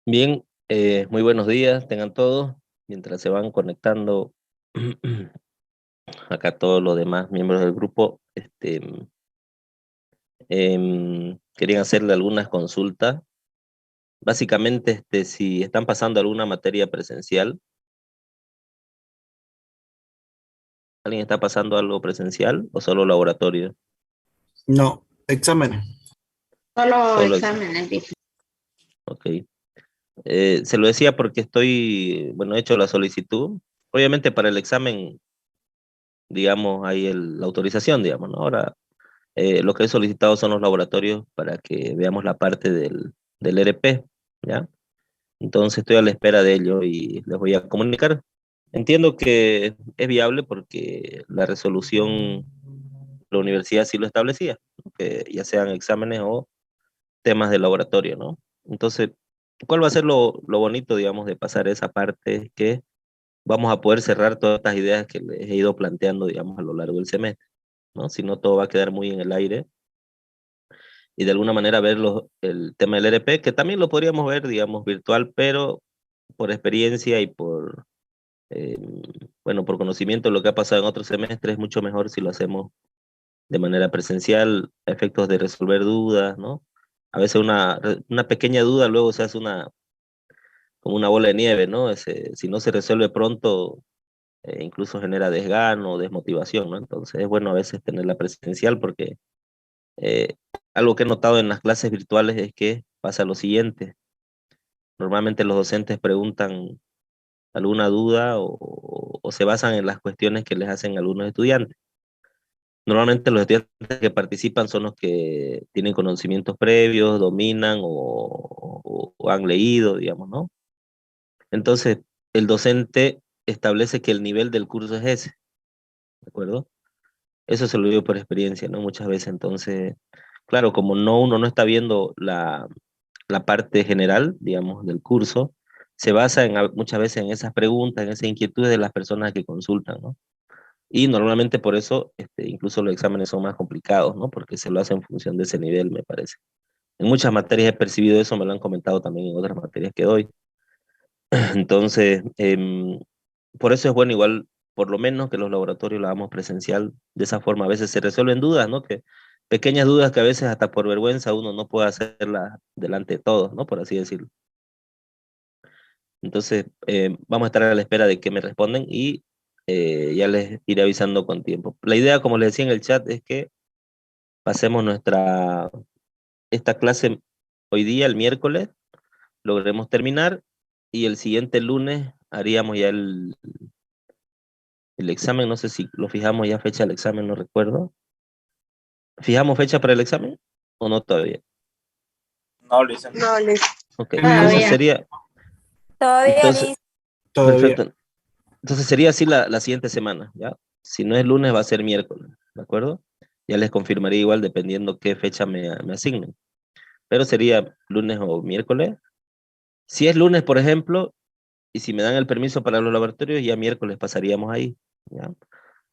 Bien, muy buenos días, tengan todos. Mientras se van conectando acá todos los demás miembros del grupo, querían hacerle algunas consultas. Básicamente, si están pasando alguna materia presencial, ¿alguien está pasando algo presencial o solo laboratorio? No, exámenes. Solo Solo exámenes, dice. ok. Se lo decía porque he hecho la solicitud. Obviamente para el examen, digamos, hay la autorización, digamos, ¿no? Ahora, lo que he solicitado son los laboratorios para que veamos la parte del ERP, ¿ya? Entonces estoy a la espera de ello y les voy a comunicar. Entiendo que es viable porque la resolución, la universidad sí lo establecía, ¿no? Que ya sean exámenes o temas de laboratorio, ¿no? Entonces, ¿cuál va a ser lo bonito, digamos, de pasar esa parte? Es que vamos a poder cerrar todas estas ideas que les he ido planteando, digamos, a lo largo del semestre, ¿no? Si no, todo va a quedar muy en el aire y de alguna manera ver el tema del ERP, que también lo podríamos ver, digamos, virtual, pero por experiencia y eh, por conocimiento de lo que ha pasado en otros semestres, es mucho mejor si lo hacemos de manera presencial, a efectos de resolver dudas, ¿no? A veces una pequeña duda luego se hace como una bola de nieve, ¿no? Si no se resuelve pronto, incluso genera desgano, desmotivación, ¿no? Entonces es bueno a veces tenerla presencial porque eh, algo que he notado en las clases virtuales es que pasa lo siguiente. Normalmente los docentes preguntan alguna duda o se basan en las cuestiones que les hacen algunos estudiantes. Normalmente los estudiantes que participan son los que tienen conocimientos previos, dominan o han leído, digamos, ¿no? Entonces, el docente establece que el nivel del curso es ese, ¿de acuerdo? Eso se lo digo por experiencia, ¿no? Muchas veces, entonces, claro, como uno no está viendo la parte general, digamos, del curso, se basa muchas veces en esas preguntas, en esas inquietudes de las personas que consultan, ¿no? Y normalmente por eso, incluso los exámenes son más complicados, ¿no? Porque se lo hace en función de ese nivel, me parece. En muchas materias he percibido eso, me lo han comentado también en otras materias que doy. Entonces, por eso es bueno igual, por lo menos que los laboratorios lo hagamos presencial. De esa forma a veces se resuelven dudas, ¿no? Que pequeñas dudas que a veces hasta por vergüenza uno no puede hacerlas delante de todos, ¿no? Por así decirlo. Entonces, vamos a estar a la espera de que me responden y ya les iré avisando con tiempo. La idea, como les decía en el chat, es que pasemos esta clase hoy día, el miércoles, logremos terminar y el siguiente lunes haríamos ya el examen. No sé si lo fijamos ya fecha del examen, no recuerdo. ¿Fijamos fecha para el examen o no todavía? No, Lisa. No, les Ok, entonces todavía. sería, Todavía entonces, dice, Todavía. perfecto. Entonces sería así la siguiente semana, ¿ya? Si no es lunes, va a ser miércoles, ¿de acuerdo? Ya les confirmaré igual dependiendo qué fecha me asignen. Pero sería lunes o miércoles. Si es lunes, por ejemplo, y si me dan el permiso para los laboratorios, ya miércoles pasaríamos ahí, ¿ya?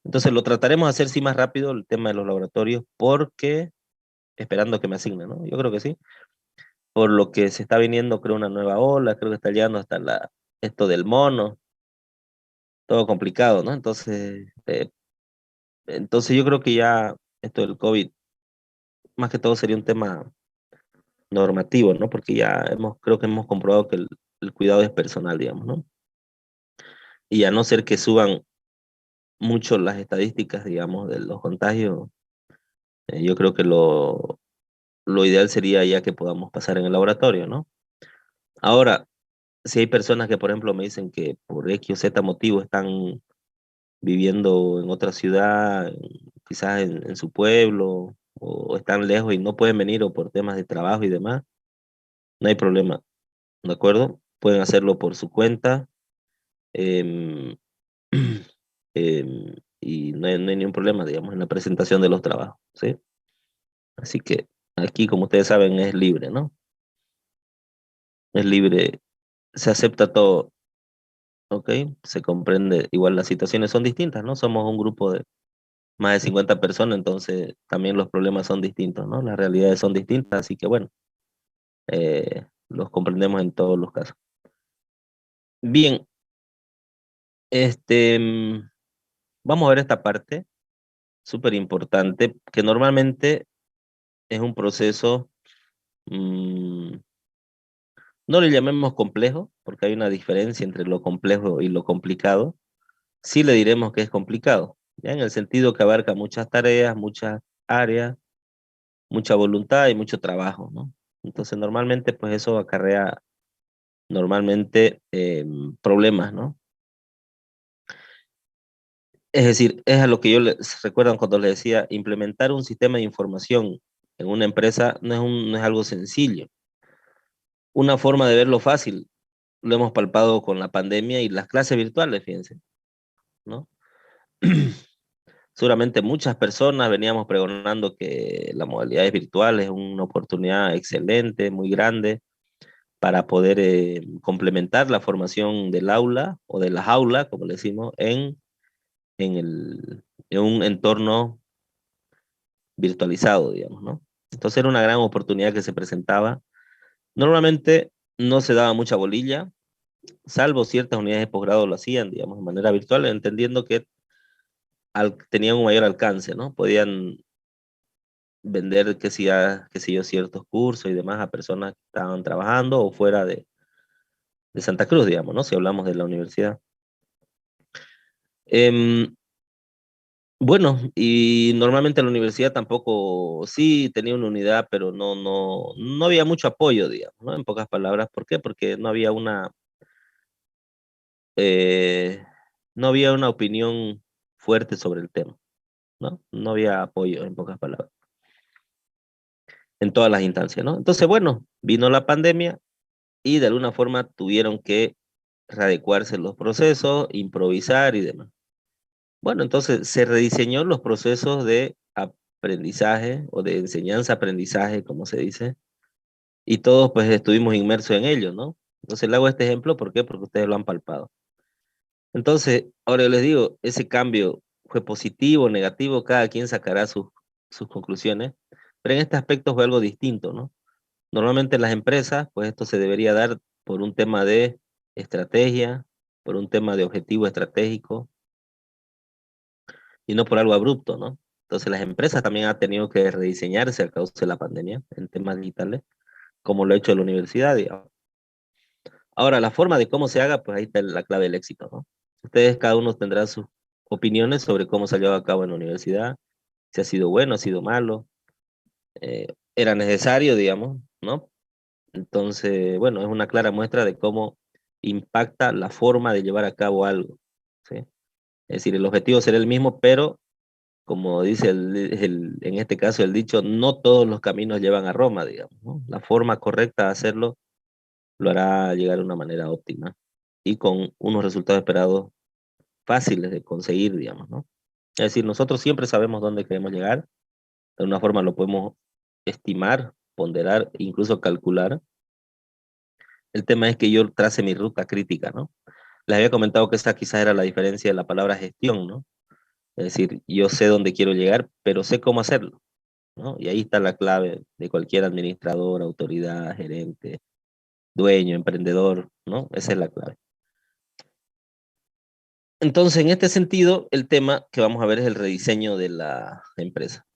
Entonces lo trataremos de hacer sí más rápido el tema de los laboratorios, porque, esperando que me asignen, ¿no? Yo creo que sí. Por lo que se está viniendo, creo, una nueva ola, creo que está llegando hasta esto del mono, todo complicado, ¿no? Entonces yo creo que ya esto del COVID, más que todo sería un tema normativo, ¿no? Porque ya creo que hemos comprobado que el cuidado es personal, digamos, ¿no? Y a no ser que suban mucho las estadísticas, digamos, de los contagios, yo creo que lo ideal sería ya que podamos pasar en el laboratorio, ¿no? Ahora, si hay personas que, por ejemplo, me dicen que por X o Z motivo están viviendo en otra ciudad, quizás en su pueblo, o están lejos y no pueden venir o por temas de trabajo y demás, no hay problema, ¿de acuerdo? Pueden hacerlo por su cuenta, em, y no hay ningún problema, digamos, en la presentación de los trabajos, ¿sí? Así que aquí, como ustedes saben, es libre, ¿no? Es libre, se acepta todo, ¿ok? Se comprende, igual las situaciones son distintas, ¿no? Somos un grupo de más de 50 personas, entonces también los problemas son distintos, ¿no? Las realidades son distintas, así que bueno, los comprendemos en todos los casos. Bien, vamos a ver esta parte, súper importante, que normalmente es un proceso, mm, no le llamemos complejo, porque hay una diferencia entre lo complejo y lo complicado. Sí le diremos que es complicado, ¿ya? En el sentido que abarca muchas tareas, muchas áreas, mucha voluntad y mucho trabajo, ¿no? Entonces, normalmente, pues eso acarrea normalmente problemas, ¿no? Es decir, es a lo que yo les recuerdan cuando les decía, implementar un sistema de información en una empresa no es algo sencillo. Una forma de verlo fácil, lo hemos palpado con la pandemia y las clases virtuales, fíjense, ¿no? Seguramente muchas personas veníamos pregonando que la modalidad virtual es una oportunidad excelente, muy grande, para poder complementar la formación del aula o de las aulas, como le decimos, en un entorno virtualizado, digamos, ¿no? Entonces era una gran oportunidad que se presentaba. Normalmente no se daba mucha bolilla, salvo ciertas unidades de posgrado lo hacían, digamos, de manera virtual, entendiendo que tenían un mayor alcance, ¿no? Podían vender, qué sé yo, ciertos cursos y demás a personas que estaban trabajando o fuera de Santa Cruz, digamos, ¿no? Si hablamos de la universidad. Em, bueno, y normalmente la universidad tampoco, sí tenía una unidad, pero no había mucho apoyo, digamos, ¿no? En pocas palabras, ¿por qué? Porque eh, no había una opinión fuerte sobre el tema, ¿no? No había apoyo, en pocas palabras, en todas las instancias, ¿no? Entonces, bueno, vino la pandemia y de alguna forma tuvieron que readecuarse los procesos, improvisar y demás. Bueno, entonces se rediseñó los procesos de aprendizaje o de enseñanza-aprendizaje, como se dice, y todos pues estuvimos inmersos en ello, ¿no? Entonces le hago este ejemplo, ¿por qué? Porque ustedes lo han palpado. Entonces, ahora yo les digo, ese cambio fue positivo, negativo, cada quien sacará sus conclusiones, pero en este aspecto fue algo distinto, ¿no? Normalmente en las empresas, pues esto se debería dar por un tema de estrategia, por un tema de objetivo estratégico, y no por algo abrupto, ¿no? Entonces las empresas también han tenido que rediseñarse a causa de la pandemia en temas digitales, como lo ha hecho la universidad, digamos. Ahora, la forma de cómo se haga, pues ahí está la clave del éxito, ¿no? Ustedes cada uno tendrá sus opiniones sobre cómo se ha llevado a cabo en la universidad, si ha sido bueno, ha sido malo, era necesario, digamos, ¿no? Entonces, bueno, es una clara muestra de cómo impacta la forma de llevar a cabo algo, ¿sí? Es decir, el objetivo será el mismo, pero como dice en este caso el dicho, no todos los caminos llevan a Roma, digamos, ¿no? La forma correcta de hacerlo lo hará llegar de una manera óptima y con unos resultados esperados fáciles de conseguir, digamos, ¿no? Es decir, nosotros siempre sabemos dónde queremos llegar, de una forma lo podemos estimar, ponderar, incluso calcular. El tema es que yo trace mi ruta crítica, ¿no? Les había comentado que esa quizás era la diferencia de la palabra gestión, ¿no? Es decir, yo sé dónde quiero llegar, pero sé cómo hacerlo, ¿no? Y ahí está la clave de cualquier administrador, autoridad, gerente, dueño, emprendedor, ¿no? Esa es la clave. Entonces, en este sentido, el tema que vamos a ver es el rediseño de la empresa.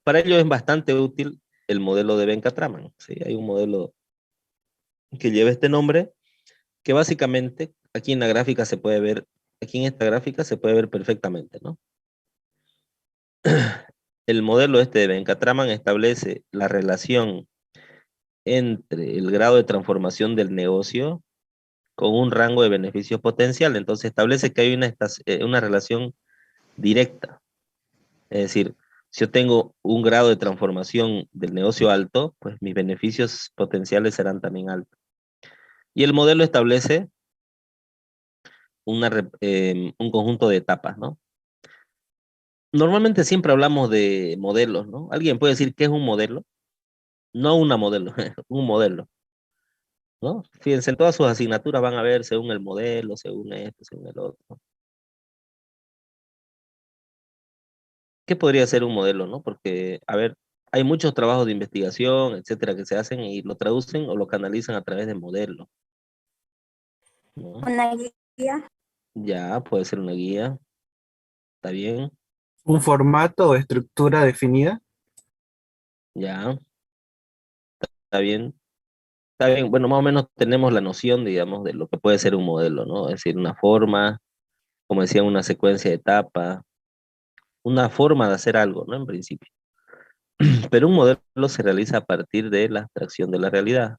Para ello es bastante útil el modelo de Venkatraman, ¿sí? Hay un modelo que lleva este nombre, que básicamente aquí en la gráfica se puede ver, aquí en esta gráfica se puede ver perfectamente, ¿no? El modelo este de Venkatraman establece la relación entre el grado de transformación del negocio con un rango de beneficios potencial. Entonces establece que hay una relación directa. Es decir, si yo tengo un grado de transformación del negocio alto, pues mis beneficios potenciales serán también altos. Y el modelo establece un conjunto de etapas, ¿no? Normalmente siempre hablamos de modelos, ¿no? ¿Alguien puede decir qué es un modelo? No una modelo, un modelo, ¿no? Fíjense, en todas sus asignaturas van a ver según el modelo, según esto, según el otro. ¿Qué podría ser un modelo, no? Porque, a ver, hay muchos trabajos de investigación, etcétera, que se hacen y lo traducen o lo canalizan a través de modelos, ¿no? Una guía. Ya, puede ser una guía, está bien, Un formato o estructura definida. ya, está bien. Está bien, bueno, más o menos tenemos la noción, digamos, de lo que puede ser un modelo, ¿no? Es decir, una forma, como decía, una secuencia de etapas, una forma de hacer algo, ¿no? En principio. Pero un modelo se realiza a partir de la abstracción de la realidad.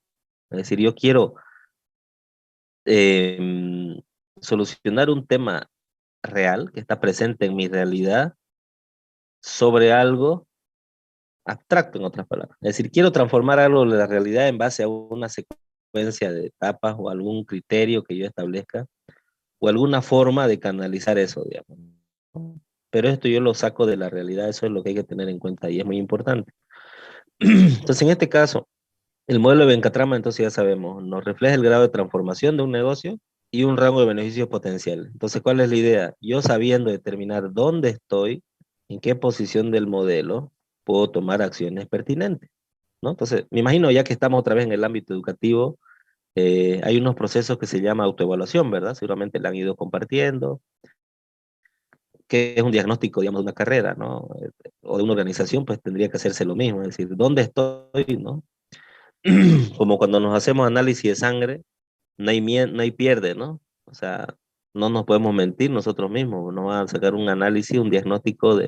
Es decir, yo quiero em, solucionar un tema real que está presente en mi realidad sobre algo abstracto, en otras palabras. Es decir, quiero transformar algo de la realidad en base a una secuencia de etapas o algún criterio que yo establezca o alguna forma de canalizar eso, digamos. Pero esto yo lo saco de la realidad, eso es lo que hay que tener en cuenta y es muy importante. Entonces, en este caso, el modelo de Vencatrama, entonces ya sabemos, nos refleja el grado de transformación de un negocio y un rango de beneficios potenciales. Entonces, ¿cuál es la idea? Yo sabiendo determinar dónde estoy, en qué posición del modelo, puedo tomar acciones pertinentes, ¿no? Entonces, me imagino ya que estamos otra vez en el ámbito educativo, hay unos procesos que se llama autoevaluación, ¿verdad? Seguramente la han ido compartiendo, que es un diagnóstico, digamos, de una carrera, ¿no? O de una organización, pues tendría que hacerse lo mismo, es decir, ¿dónde estoy, no? Como cuando nos hacemos análisis de sangre, no hay pierde, ¿no? O sea, no nos podemos mentir nosotros mismos, nos van a sacar un análisis, un diagnóstico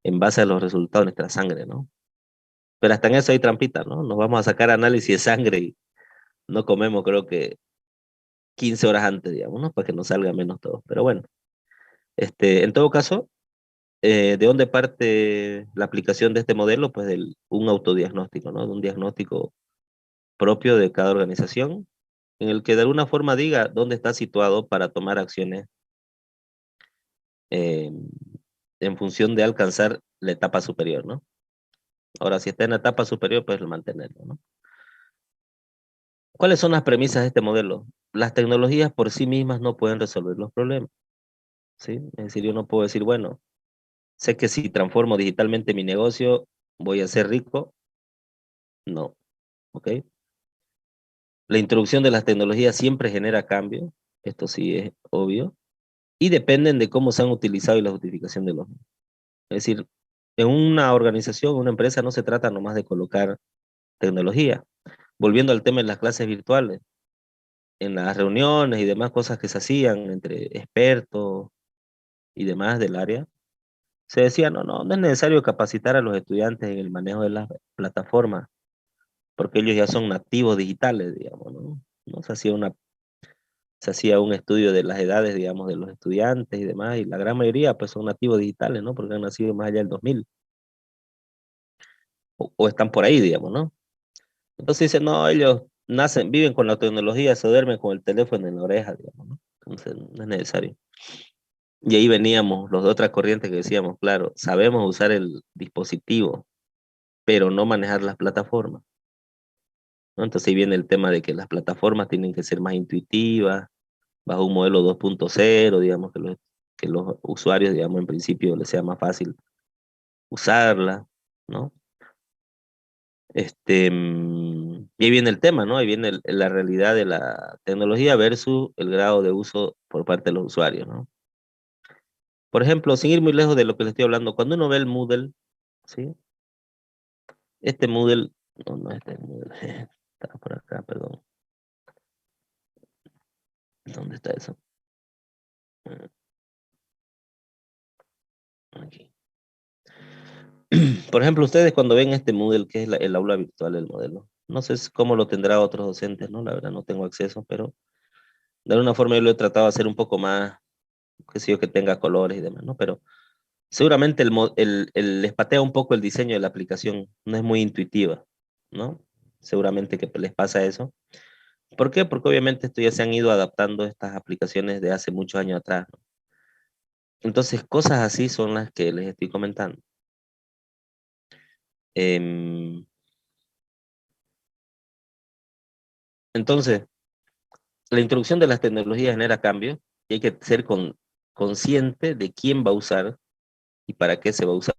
en base a los resultados de nuestra sangre, ¿no? Pero hasta en eso hay trampita, ¿no? Nos vamos a sacar análisis de sangre y no comemos, creo que 15 horas antes, digamos, ¿no? Para que nos salga menos todo. Pero bueno, en todo caso, ¿de dónde parte la aplicación de este modelo? Pues de un autodiagnóstico, ¿no? De un diagnóstico propio de cada organización, en el que de alguna forma diga dónde está situado para tomar acciones eh, en función de alcanzar la etapa superior, ¿no? Ahora, si está en la etapa superior, pues mantenerlo, ¿no? ¿Cuáles son las premisas de este modelo? Las tecnologías por sí mismas no pueden resolver los problemas, ¿sí? Es decir, yo no puedo decir, bueno, sé que si transformo digitalmente mi negocio, voy a ser rico. No, ¿ok? La introducción de las tecnologías siempre genera cambio, esto sí es obvio, y dependen de cómo se han utilizado y la justificación de los mismos. Es decir, en una organización, una empresa, no se trata nomás de colocar tecnología. Volviendo al tema de las clases virtuales, en las reuniones y demás cosas que se hacían entre expertos y demás del área, se decía, no es necesario capacitar a los estudiantes en el manejo de las plataformas, porque ellos ya son nativos digitales, digamos, ¿no? ¿No? Se hacía un estudio de las edades, digamos, de los estudiantes y demás, y la gran mayoría pues son nativos digitales, ¿no? Porque han nacido más allá del 2000, o están por ahí, digamos, ¿no? Entonces dicen, no, ellos nacen, viven con la tecnología, se duermen con el teléfono en la oreja, digamos, ¿no? Entonces no es necesario. Y ahí veníamos los de otra corriente que decíamos, claro, sabemos usar el dispositivo, pero no manejar las plataformas, ¿no? Entonces ahí viene el tema de que las plataformas tienen que ser más intuitivas, bajo un modelo 2.0, digamos, que los usuarios, digamos, en principio les sea más fácil usarla, ¿no? Y ahí viene el tema, ¿no? Ahí viene la realidad de la tecnología versus el grado de uso por parte de los usuarios, ¿no? Por ejemplo, sin ir muy lejos de lo que les estoy hablando, cuando uno ve el Moodle, ¿sí? Este Moodle, no este Moodle, está por acá, perdón. ¿Dónde está eso? Aquí. Por ejemplo, ustedes cuando ven este Moodle, que es el aula virtual del modelo, no sé cómo lo tendrá otros docentes, ¿no? La verdad no tengo acceso, pero de alguna forma yo lo he tratado de hacer un poco más, que sé yo, que tenga colores y demás, ¿no? Pero seguramente les patea un poco el diseño de la aplicación, no es muy intuitiva, ¿no? Seguramente que les pasa eso. ¿Por qué? Porque obviamente esto ya se han ido adaptando estas aplicaciones de hace muchos años atrás, ¿no? Entonces, cosas así son las que les estoy comentando. Em, entonces, la introducción de las tecnologías genera cambios y hay que ser consciente de quién va a usar y para qué se va a usar.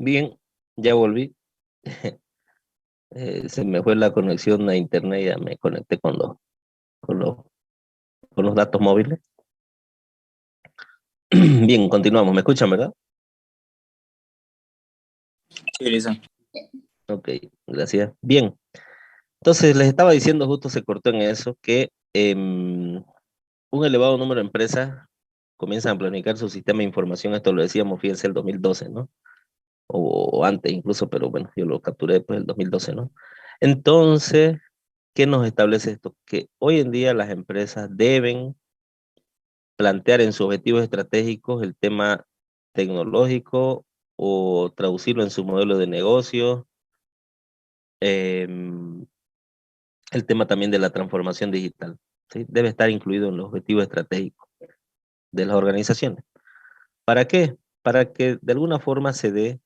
Bien, ya volví. Se me fue la conexión a internet, ya me conecté con los, con los datos móviles. Bien, continuamos. ¿Me escuchan, verdad? Sí, Elisa. Ok, gracias. Bien, entonces les estaba diciendo, justo se cortó en eso, que un elevado número de empresas comienzan a planificar su sistema de información. Esto lo decíamos, fíjense, el 2012, ¿no? O antes incluso, pero bueno, yo lo capturé después del 2012, ¿no? Entonces, ¿qué nos establece esto? Que hoy en día las empresas deben plantear en sus objetivos estratégicos el tema tecnológico o traducirlo en su modelo de negocio, em, el tema también de la transformación digital, ¿sí? Debe estar incluido en los objetivos estratégicos de las organizaciones. ¿Para qué? Para que de alguna forma se dé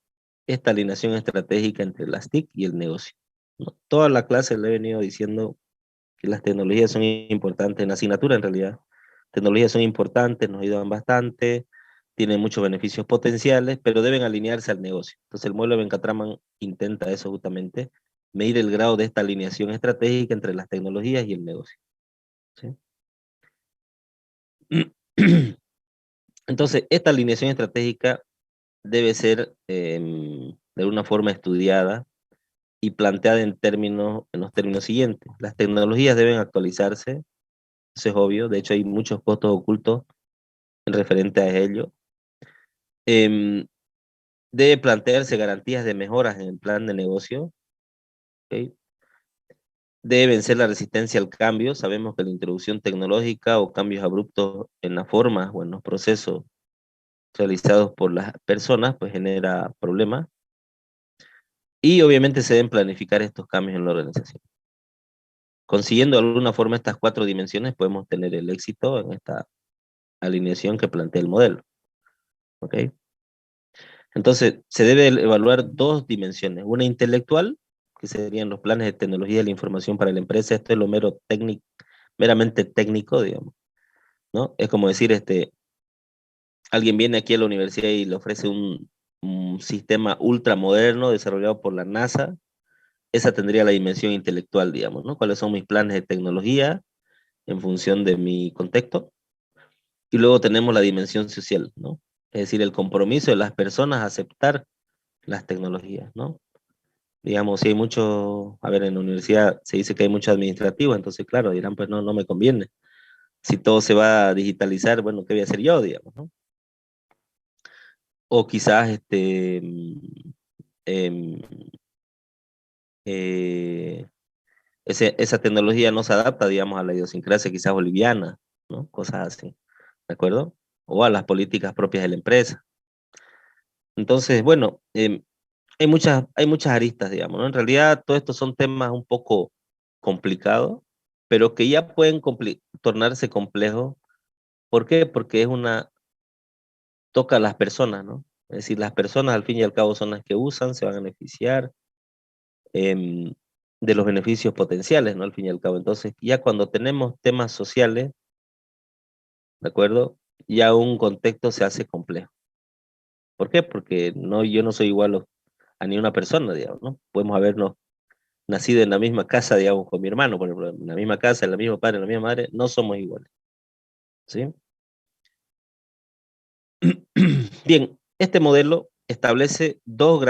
esta alineación estratégica entre las TIC y el negocio, ¿no? Toda la clase le he venido diciendo que las tecnologías son importantes, en la asignatura en realidad. Tecnologías son importantes, nos ayudan bastante, tienen muchos beneficios potenciales, pero deben alinearse al negocio. Entonces el modelo de Venkatraman intenta eso justamente, medir el grado de esta alineación estratégica entre las tecnologías y el negocio, ¿sí? Entonces, esta alineación estratégica debe ser de alguna forma estudiada y planteada en los términos siguientes. Las tecnologías deben actualizarse, eso es obvio, de hecho hay muchos costos ocultos en referente a ello. Em, Debe plantearse garantías de mejoras en el plan de negocio, ¿ok? Debe vencer la resistencia al cambio. Sabemos que la introducción tecnológica o cambios abruptos en las formas o en los procesos realizados por las personas, pues genera problemas. Y obviamente se deben planificar estos cambios en la organización. Consiguiendo de alguna forma estas cuatro dimensiones, podemos tener el éxito en esta alineación que plantea el modelo, ¿ok? Entonces, se debe evaluar dos dimensiones. Una intelectual, que serían los planes de tecnología de la información para la empresa. Esto es lo meramente técnico, digamos, ¿no? Es como decir, alguien viene aquí a la universidad y le ofrece un sistema ultramoderno desarrollado por la NASA. Esa tendría la dimensión intelectual, digamos, ¿no? ¿Cuáles son mis planes de tecnología en función de mi contexto? Y luego tenemos la dimensión social, ¿no? Es decir, el compromiso de las personas a aceptar las tecnologías, ¿no? Digamos, si hay mucho, a ver, en la universidad se dice que hay mucho administrativo, entonces, claro, dirán, pues no, no me conviene. Si todo se va a digitalizar, bueno, ¿qué voy a hacer yo, digamos, ¿no? O quizás, em, eh, esa tecnología no se adapta, digamos, a la idiosincrasia quizás boliviana, ¿no? Cosas así, ¿de acuerdo? O a las políticas propias de la empresa. Entonces, bueno, hay muchas aristas, digamos, ¿no? En realidad, todos estos son temas un poco complicados, pero que ya pueden tornarse complejos. ¿Por qué? Porque toca a las personas, ¿no? Es decir, las personas al fin y al cabo son las que usan, se van a beneficiar em, de los beneficios potenciales, ¿no? Al fin y al cabo. Entonces, ya cuando tenemos temas sociales, ¿de acuerdo? Ya un contexto se hace complejo. ¿Por qué? Porque no, yo no soy igual a ni una persona, digamos, ¿no? Podemos habernos nacido en la misma casa, digamos, con mi hermano, por ejemplo, en la misma casa, en el mismo padre, en la misma madre, no somos iguales, ¿sí? Bien, este modelo establece dos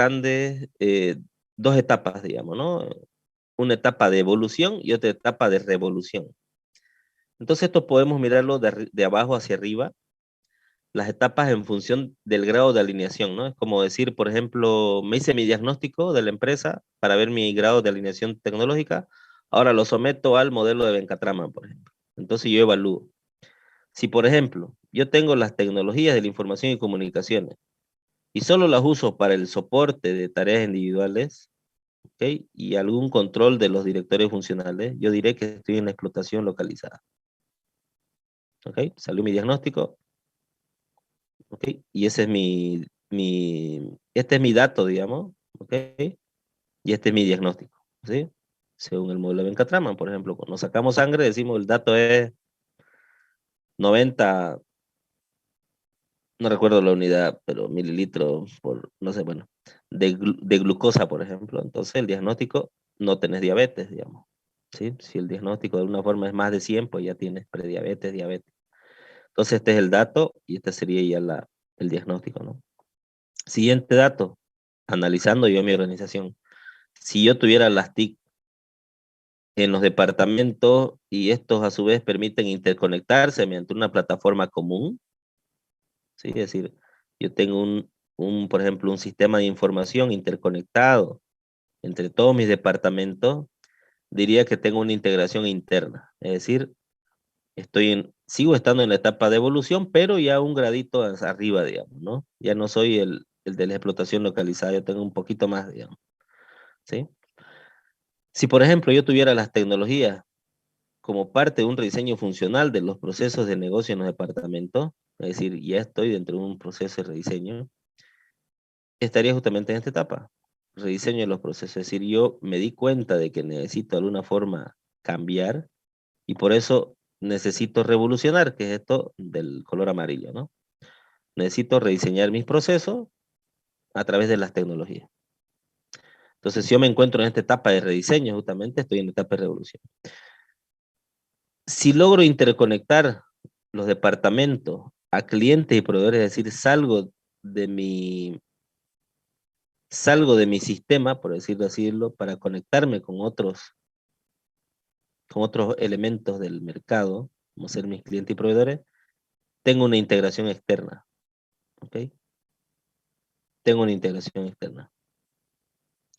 etapas, digamos, ¿no? Una etapa de evolución y otra etapa de revolución. Entonces esto podemos mirarlo de abajo hacia arriba, las etapas en función del grado de alineación, ¿no? Es como decir, por ejemplo, me hice mi diagnóstico de la empresa para ver mi grado de alineación tecnológica, ahora lo someto al modelo de Venkatraman, por ejemplo. Entonces yo evalúo. Si, por ejemplo, yo tengo las tecnologías de la información y comunicaciones y solo las uso para el soporte de tareas individuales, ¿ok? Y algún control de los directorios funcionales, yo diré que estoy en la explotación localizada, ¿ok? Salió mi diagnóstico, ¿ok? Y ese es este es mi dato, digamos, ¿ok? Y este es mi diagnóstico, ¿sí? Según el modelo de Venkatraman, por ejemplo, cuando sacamos sangre decimos el dato es 90 no recuerdo la unidad, pero mililitros por, no sé, bueno, de glucosa, por ejemplo. Entonces el diagnóstico, no tenés diabetes, digamos. ¿Sí? Si el diagnóstico de alguna forma es más de 100, pues ya tienes prediabetes, diabetes. Entonces este es el dato y este sería ya el diagnóstico, ¿no? Siguiente dato, analizando yo mi organización. Si yo tuviera las TIC en los departamentos y estos a su vez permiten interconectarse mediante una plataforma común, ¿sí? Es decir, yo tengo por ejemplo, un sistema de información interconectado entre todos mis departamentos, diría que tengo una integración interna. Es decir, sigo estando en la etapa de evolución, pero ya un gradito arriba, digamos, ¿no? Ya no soy el de la explotación localizada, yo tengo un poquito más, digamos, ¿sí? Si, por ejemplo, yo tuviera las tecnologías como parte de un rediseño funcional de los procesos de negocio en los departamentos, es decir, ya estoy dentro de un proceso de rediseño, estaría justamente en esta etapa, rediseño de los procesos. Es decir, yo me di cuenta de que necesito de alguna forma cambiar y por eso necesito revolucionar, que es esto del color amarillo, ¿no? Necesito rediseñar mis procesos a través de las tecnologías. Entonces, si yo me encuentro en esta etapa de rediseño, justamente estoy en la etapa de revolución. Si logro interconectar los departamentos a clientes y proveedores, es decir, de mi, salgo de mi sistema, por decirlo, para conectarme con otros elementos del mercado, como ser mis clientes y proveedores, tengo una integración externa, ¿ok? Tengo una integración externa.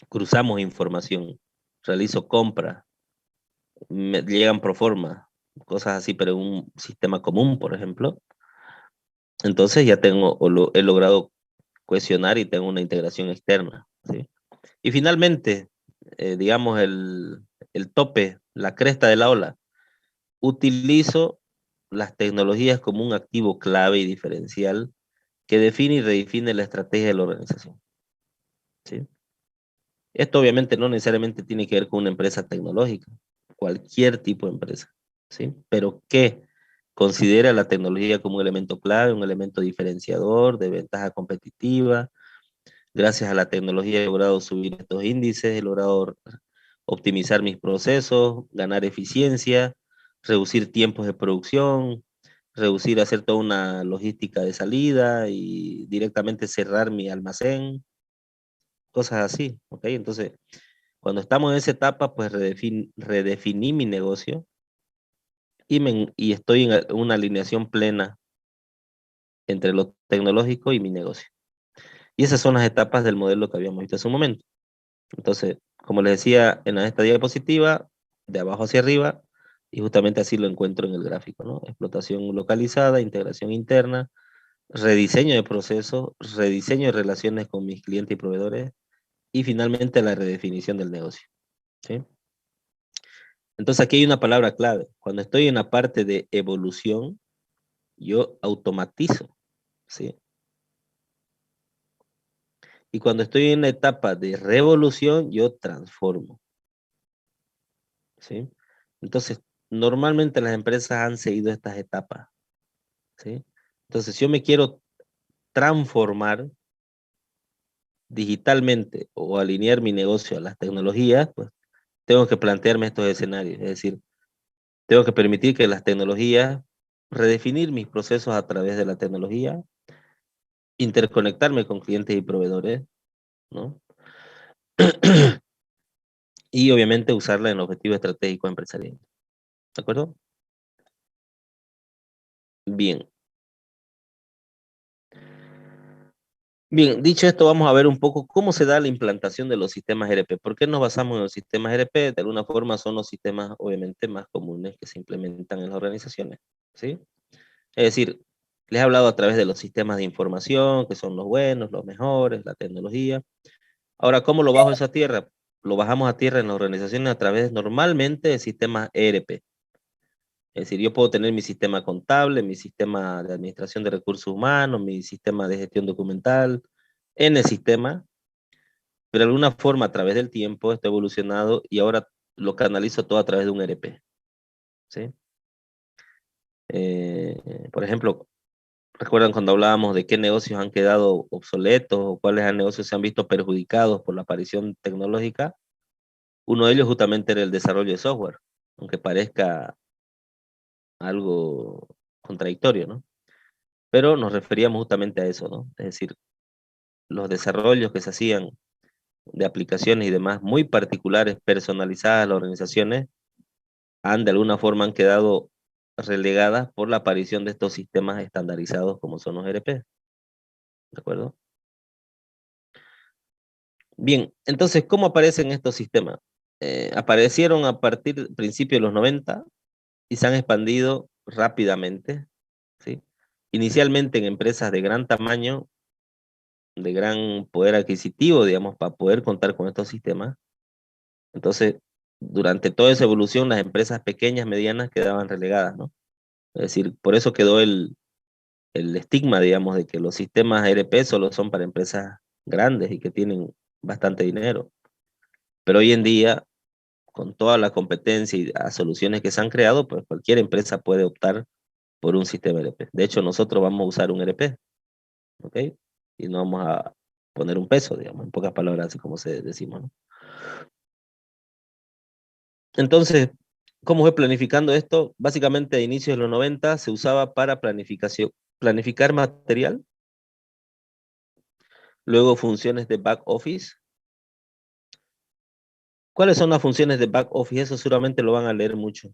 Cruzamos información, realizo compras, me llegan pro forma, cosas así, pero en un sistema común, por ejemplo. Entonces ya he logrado cohesionar y tengo una integración externa, ¿sí? Y finalmente, digamos, el tope, la cresta de la ola, utilizo las tecnologías como un activo clave y diferencial que define y redefine la estrategia de la organización, ¿sí? Esto obviamente no necesariamente tiene que ver con una empresa tecnológica, cualquier tipo de empresa, ¿sí? Pero que considera la tecnología como un elemento clave, un elemento diferenciador, de ventaja competitiva. Gracias a la tecnología he logrado subir estos índices, he logrado optimizar mis procesos, ganar eficiencia, reducir tiempos de producción, hacer toda una logística de salida y directamente cerrar mi almacén, cosas así, ¿ok? Entonces, cuando estamos en esa etapa, pues redefiní mi negocio y estoy en una alineación plena entre lo tecnológico y mi negocio. Y esas son las etapas del modelo que habíamos visto hace un momento. Entonces, como les decía en esta diapositiva, de abajo hacia arriba, y justamente así lo encuentro en el gráfico, ¿no? Explotación localizada, integración interna, rediseño de procesos, rediseño de relaciones con mis clientes y proveedores, y finalmente la redefinición del negocio, ¿sí? Entonces aquí hay una palabra clave. Cuando estoy en la parte de evolución, yo automatizo, ¿sí? Y cuando estoy en la etapa de revolución, yo transformo, ¿sí? Entonces, normalmente las empresas han seguido estas etapas, ¿sí? Entonces, si yo me quiero transformar digitalmente o alinear mi negocio a las tecnologías, pues tengo que plantearme estos escenarios. Es decir, tengo que permitir que las tecnologías, redefinir mis procesos a través de la tecnología, interconectarme con clientes y proveedores, ¿no? Y obviamente usarla en objetivos estratégicos empresariales. ¿De acuerdo? Bien. Bien, dicho esto, vamos a ver un poco cómo se da la implantación de los sistemas ERP. ¿Por qué nos basamos en los sistemas ERP? De alguna forma son los sistemas, obviamente, más comunes que se implementan en las organizaciones, ¿sí? Es decir, les he hablado a través de los sistemas de información, que son los buenos, los mejores, la tecnología. Ahora, ¿cómo lo bajo esa tierra? Lo bajamos a tierra en las organizaciones a través normalmente de sistemas ERP. Es decir, yo puedo tener mi sistema contable, mi sistema de administración de recursos humanos, mi sistema de gestión documental, N sistema, pero de alguna forma a través del tiempo está evolucionado y ahora lo canalizo todo a través de un ERP, ¿sí? Por ejemplo, ¿Recuerdan cuando hablábamos de qué negocios han quedado obsoletos o cuáles negocios se han visto perjudicados por la aparición tecnológica? Uno de ellos justamente era el desarrollo de software, aunque parezca algo contradictorio, ¿no? Pero nos referíamos justamente a eso, ¿no? Es decir, los desarrollos que se hacían de aplicaciones y demás muy particulares, personalizadas a las organizaciones, de alguna forma han quedado relegadas por la aparición de estos sistemas estandarizados como son los ERP, ¿de acuerdo? Bien, entonces, ¿cómo aparecen estos sistemas? Aparecieron a partir del principio de los 90 y se han expandido rápidamente, ¿sí? Inicialmente en empresas de gran tamaño, de gran poder adquisitivo, digamos, para poder contar con estos sistemas. Entonces, durante toda esa evolución, las empresas pequeñas, medianas quedaban relegadas, ¿no? Es decir, por eso quedó el estigma, digamos, de que los sistemas ERP solo son para empresas grandes y que tienen bastante dinero. Pero hoy en día, con toda la competencia y las soluciones que se han creado, pues cualquier empresa puede optar por un sistema ERP. De hecho, nosotros vamos a usar un ERP, ¿ok? Y no vamos a poner un peso, digamos, en pocas palabras, así como se decimos, ¿no? Entonces, ¿cómo fue planificando esto? Básicamente a inicios de los 90 se usaba para planificación, planificar material, luego funciones de back office. ¿Cuáles son las funciones de back office? Eso seguramente lo van a leer mucho,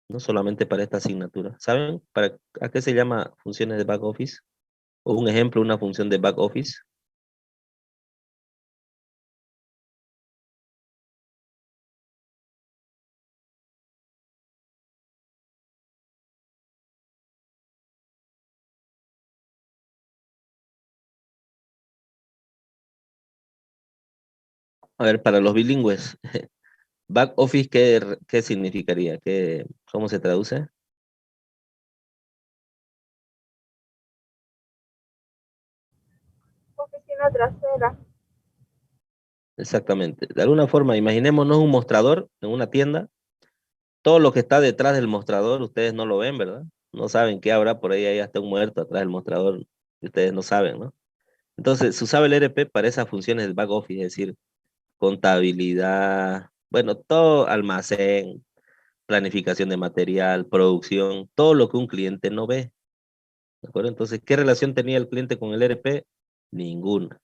no solamente para esta asignatura. ¿Saben a qué se llama funciones de back office? O un ejemplo, una función de back office. A ver, para los bilingües, back office, ¿qué significaría? ¿Cómo se traduce? Oficina trasera. Exactamente. De alguna forma, imaginémonos un mostrador en una tienda. Todo lo que está detrás del mostrador, ustedes no lo ven, ¿verdad? No saben qué habrá por ahí, hasta un muerto atrás del mostrador, y ustedes no saben, ¿no? Entonces, se usaba el ERP para esas funciones del back office, es decir, contabilidad, bueno, todo almacén, planificación de material, producción, todo lo que un cliente no ve, ¿de acuerdo? Entonces, ¿qué relación tenía el cliente con el ERP? Ninguna.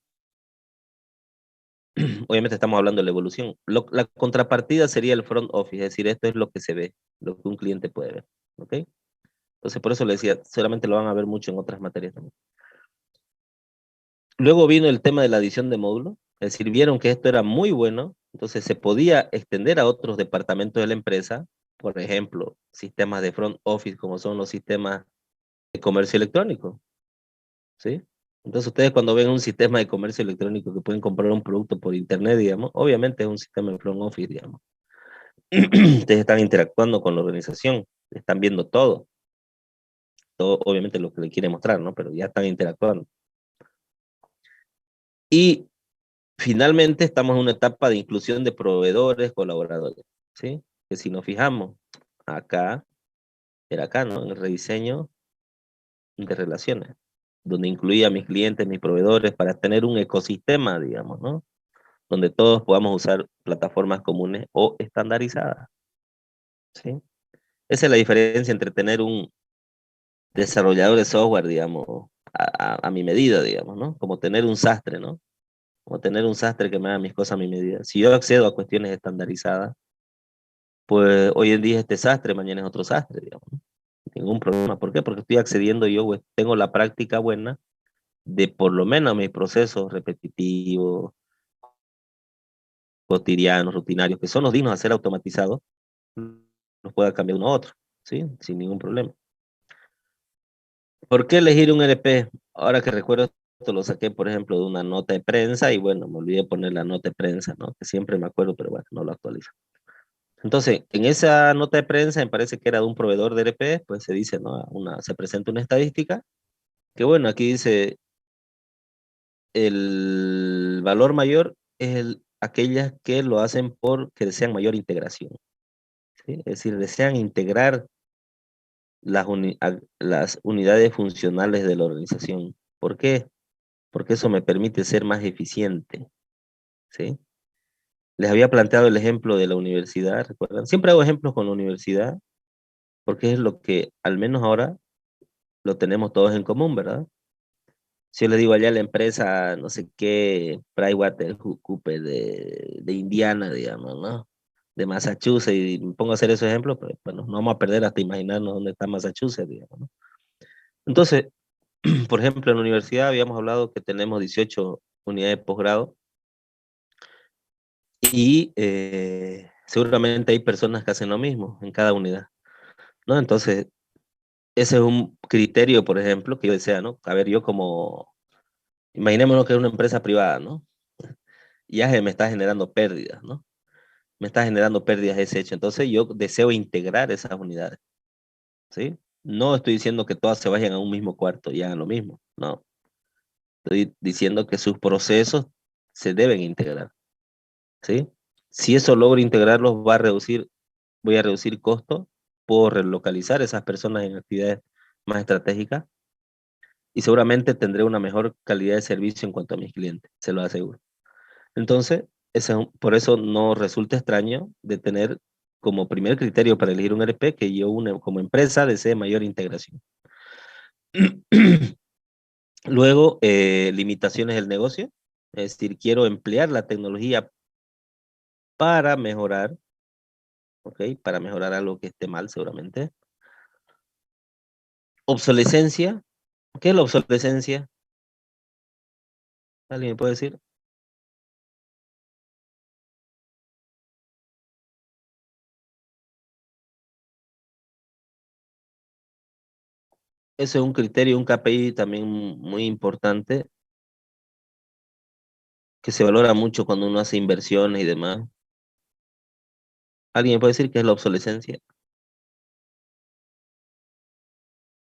Obviamente estamos hablando de la evolución. La contrapartida sería el front office, es decir, esto es lo que se ve, lo que un cliente puede ver, ¿ok? Entonces, por eso le decía, seguramente lo van a ver mucho en otras materias también. Luego vino el tema de la adición de módulos, es decir, vieron que esto era muy bueno, entonces se podía extender a otros departamentos de la empresa, por ejemplo, sistemas de front office como son los sistemas de comercio electrónico, ¿sí? Entonces ustedes cuando ven un sistema de comercio electrónico que pueden comprar un producto por internet, digamos, obviamente es un sistema de front office, digamos. Ustedes están interactuando con la organización, están viendo todo obviamente lo que le quiere mostrar, ¿no? Pero ya están interactuando. Y finalmente estamos en una etapa de inclusión de proveedores, colaboradores, ¿sí? Que si nos fijamos acá, era acá, ¿no? En el rediseño de relaciones, donde incluía a mis clientes, mis proveedores, para tener un ecosistema, digamos, ¿no? Donde todos podamos usar plataformas comunes o estandarizadas, ¿sí? Esa es la diferencia entre tener un desarrollador de software, digamos, a mi medida, digamos, ¿no? Como tener un sastre, ¿no? Como tener un sastre que me haga mis cosas a mi medida. Si yo accedo a cuestiones estandarizadas, pues hoy en día es este sastre, mañana es otro sastre, digamos, ¿no? Ningún problema. ¿Por qué? Porque estoy accediendo yo, pues, tengo la práctica buena de por lo menos mis procesos repetitivos, cotidianos, rutinarios, que son los dignos a ser automatizados, los pueda cambiar uno a otro, ¿sí? Sin ningún problema. ¿Por qué elegir un LP? Ahora que recuerdo, esto lo saqué, por ejemplo, de una nota de prensa y bueno, me olvidé poner la nota de prensa, ¿no? Que siempre me acuerdo, pero bueno, no lo actualizo. Entonces, en esa nota de prensa, me parece que era de un proveedor de LP, pues se dice, ¿no? Se presenta una estadística, que bueno, aquí dice, el valor mayor es aquellas que lo hacen porque desean mayor integración, ¿sí? Es decir, desean integrar las unidades funcionales de la organización. ¿Por qué? Porque eso me permite ser más eficiente, ¿sí? Les había planteado el ejemplo de la universidad, ¿recuerdan? Siempre hago ejemplos con la universidad, porque es lo que al menos ahora lo tenemos todos en común, ¿verdad? Si yo le digo allá a la empresa, no sé qué, PricewaterhouseCoopers de Indiana, digamos, ¿no? De Massachusetts, y me pongo a hacer esos ejemplos, pues bueno, no vamos a perder hasta imaginarnos dónde está Massachusetts, digamos, ¿no? Entonces, por ejemplo, en la universidad habíamos hablado que tenemos 18 unidades de posgrado y seguramente hay personas que hacen lo mismo en cada unidad, ¿no? Entonces, ese es un criterio, por ejemplo, que yo desea, ¿no? A ver, yo como, imaginémonos que es una empresa privada, ¿no? Ya me está generando pérdidas, ¿no? Me está generando pérdidas ese hecho. Entonces, yo deseo integrar esas unidades, ¿sí? No estoy diciendo que todas se vayan a un mismo cuarto y hagan lo mismo, no. Estoy diciendo que sus procesos se deben integrar, ¿sí? Si eso logro integrarlos, voy a reducir costos, puedo relocalizar esas personas en actividades más estratégicas y seguramente tendré una mejor calidad de servicio en cuanto a mis clientes, se lo aseguro. Entonces, por eso no resulta extraño de tener como primer criterio para elegir un ERP que yo como empresa desee mayor integración. Luego, limitaciones del negocio, es decir, quiero emplear la tecnología para mejorar, ¿ok? Para mejorar algo que esté mal seguramente. Obsolescencia, ¿qué es la obsolescencia? ¿Alguien me puede decir? Ese es un criterio, un KPI también muy importante que se valora mucho cuando uno hace inversiones y demás. ¿Alguien me puede decir qué es la obsolescencia?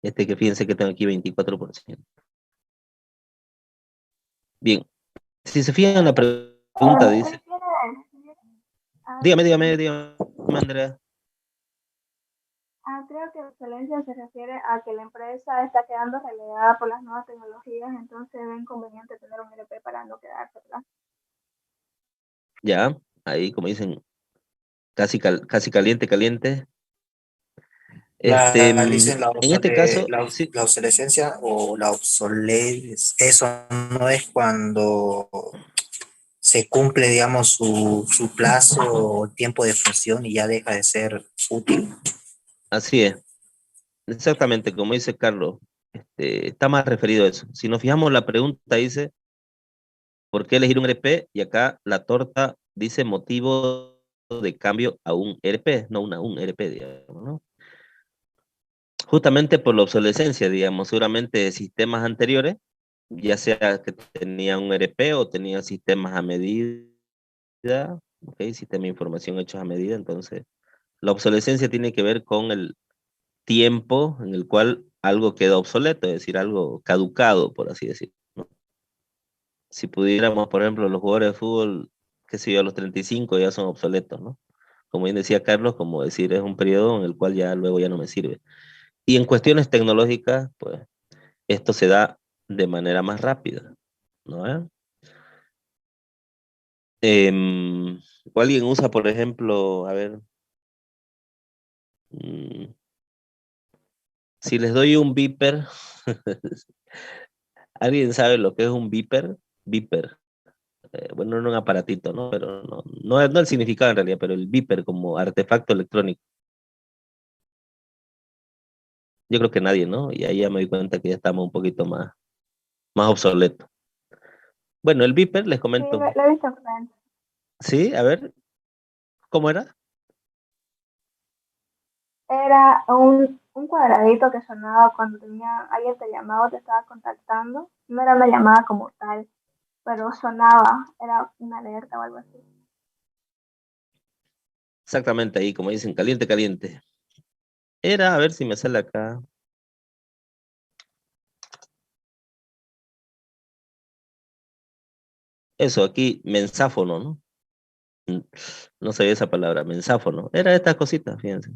Que fíjense que tengo aquí 24%. Bien, si se fijan en la pregunta, dice, dígame, Andrea. Creo que excelencia se refiere a que la empresa está quedando relegada por las nuevas tecnologías, entonces es inconveniente tener un ERP para no quedarse atrás. Ya, ahí como dicen, casi caliente, caliente. Dicen En este caso, sí, la obsolescencia o la obsolescencia, eso no es cuando se cumple, digamos, su plazo o tiempo de función y ya deja de ser útil. así es. Exactamente, como dice Carlos, está más referido a eso. Si nos fijamos, la pregunta dice, ¿por qué elegir un ERP? Y acá la torta dice motivo de cambio a un ERP, no un ERP, digamos, ¿no? Justamente por la obsolescencia, digamos, seguramente de sistemas anteriores, ya sea que tenían un ERP o tenían sistemas a medida, ¿ok? Sistema de información hechos a medida, entonces la obsolescencia tiene que ver con el tiempo en el cual algo queda obsoleto, es decir, algo caducado, por así decirlo, ¿no? Si pudiéramos, por ejemplo, los jugadores de fútbol, qué sé yo, a los 35 ya son obsoletos, ¿no? Como bien decía Carlos, como decir, es un periodo en el cual ya luego ya no me sirve. Y en cuestiones tecnológicas, pues esto se da de manera más rápida, ¿no? Em, o alguien usa, por ejemplo, a ver, mm, si les doy un beeper, ¿alguien sabe lo que es un beeper? Beeper. Bueno, no un aparatito, ¿no? Pero no el significado en realidad, pero el beeper como artefacto electrónico. Yo creo que nadie, ¿no? Y ahí ya me di cuenta que ya estamos un poquito más obsoletos. Bueno, el beeper, les Sí, comento. lo he visto frente. Sí, a ver, ¿cómo era? Era un cuadradito que sonaba cuando tenía alguien te llamaba o te estaba contactando. No era una llamada como tal, pero sonaba, era una alerta o algo así. Exactamente ahí, como dicen, caliente, caliente. Era, a ver si me sale acá. Eso, aquí, mensáfono, ¿no? No sabía esa palabra, mensáfono. Era estas cositas, fíjense.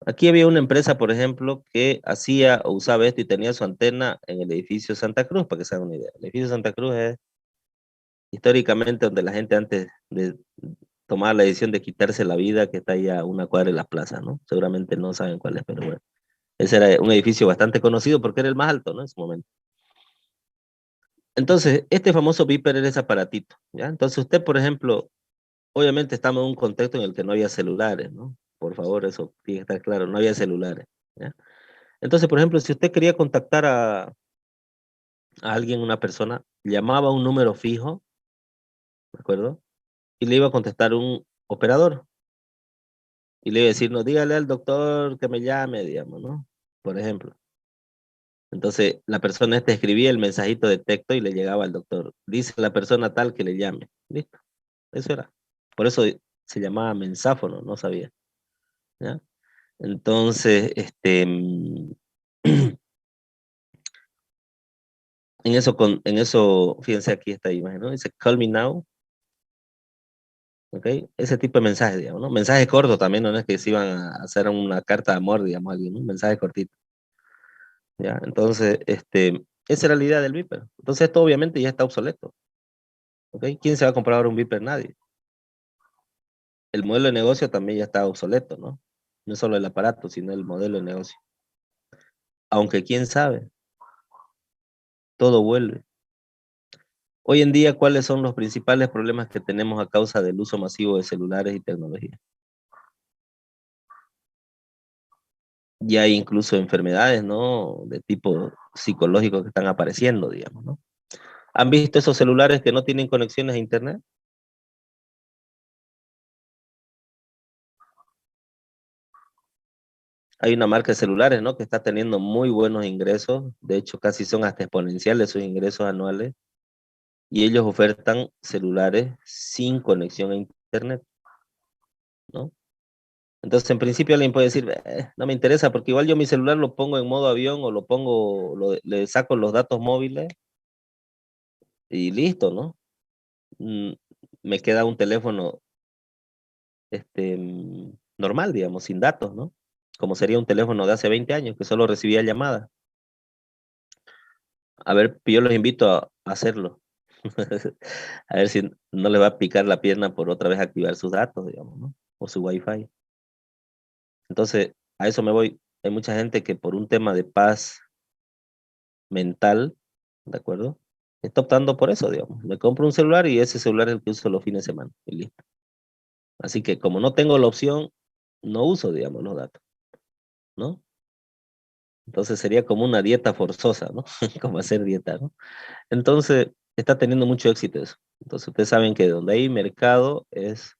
Aquí había una empresa, por ejemplo, que hacía o usaba esto y tenía su antena en el edificio Santa Cruz, para que se hagan una idea. El edificio Santa Cruz es históricamente donde la gente antes de tomar la decisión de quitarse la vida, que está ahí a una cuadra de la plaza, ¿no? Seguramente no saben cuál es, pero bueno. Ese era un edificio bastante conocido porque era el más alto, ¿no? En su momento. Entonces, este famoso Viper era ese aparatito, ¿ya? Entonces usted, por ejemplo, obviamente estamos en un contexto en el que no había celulares, ¿no? Por favor, eso tiene que estar claro, no había celulares, ¿ya? Entonces, por ejemplo, si usted quería contactar a alguien, una persona, llamaba a un número fijo, ¿de acuerdo? Y le iba a contestar un operador. Y le iba a decir, no, dígale al doctor que me llame, digamos, ¿no? Por ejemplo. Entonces, la persona esta escribía el mensajito de texto y le llegaba al doctor. Dice la persona tal que le llame. Listo. Eso era. Por eso se llamaba mensáfono, no sabía. ¿Ya? Entonces, en eso, fíjense aquí esta imagen, ¿no? Dice, call me now. ¿Ok? Ese tipo de mensajes, digamos, ¿no? Mensajes cortos también, no es que se iban a hacer una carta de amor, digamos, a alguien, ¿no? Un mensaje cortito. ¿Ya? Entonces, esa era la idea del Viper. Entonces, esto obviamente ya está obsoleto. ¿Ok? ¿Quién se va a comprar ahora un Viper? Nadie. El modelo de negocio también ya está obsoleto, ¿no? No solo el aparato, sino el modelo de negocio. Aunque quién sabe, todo vuelve. Hoy en día, ¿cuáles son los principales problemas que tenemos a causa del uso masivo de celulares y tecnología? Ya hay incluso enfermedades, ¿no? De tipo psicológico que están apareciendo, digamos, ¿no? ¿Han visto esos celulares que no tienen conexiones a internet? Hay una marca de celulares, ¿no? Que está teniendo muy buenos ingresos. De hecho, casi son hasta exponenciales sus ingresos anuales. Y ellos ofertan celulares sin conexión a internet, ¿no? Entonces, en principio alguien puede decir, no me interesa porque igual yo mi celular lo pongo en modo avión o lo pongo, le saco los datos móviles y listo, ¿no? Mm, Me queda un teléfono normal, digamos, sin datos, ¿no? Como sería un teléfono de hace 20 años que solo recibía llamadas. A ver, yo los invito a hacerlo. A ver si no le va a picar la pierna por otra vez activar sus datos, digamos, ¿no? O su wifi. Entonces, a eso me voy. Hay mucha gente que por un tema de paz mental, ¿de acuerdo? Está optando por eso, digamos. Me compro un celular y ese celular es el que uso los fines de semana. Y listo. Así que como no tengo la opción, no uso, digamos, los datos, ¿no? Entonces sería como una dieta forzosa, ¿no? Como hacer dieta, ¿no? Entonces, está teniendo mucho éxito eso. Entonces, ustedes saben que donde hay mercado es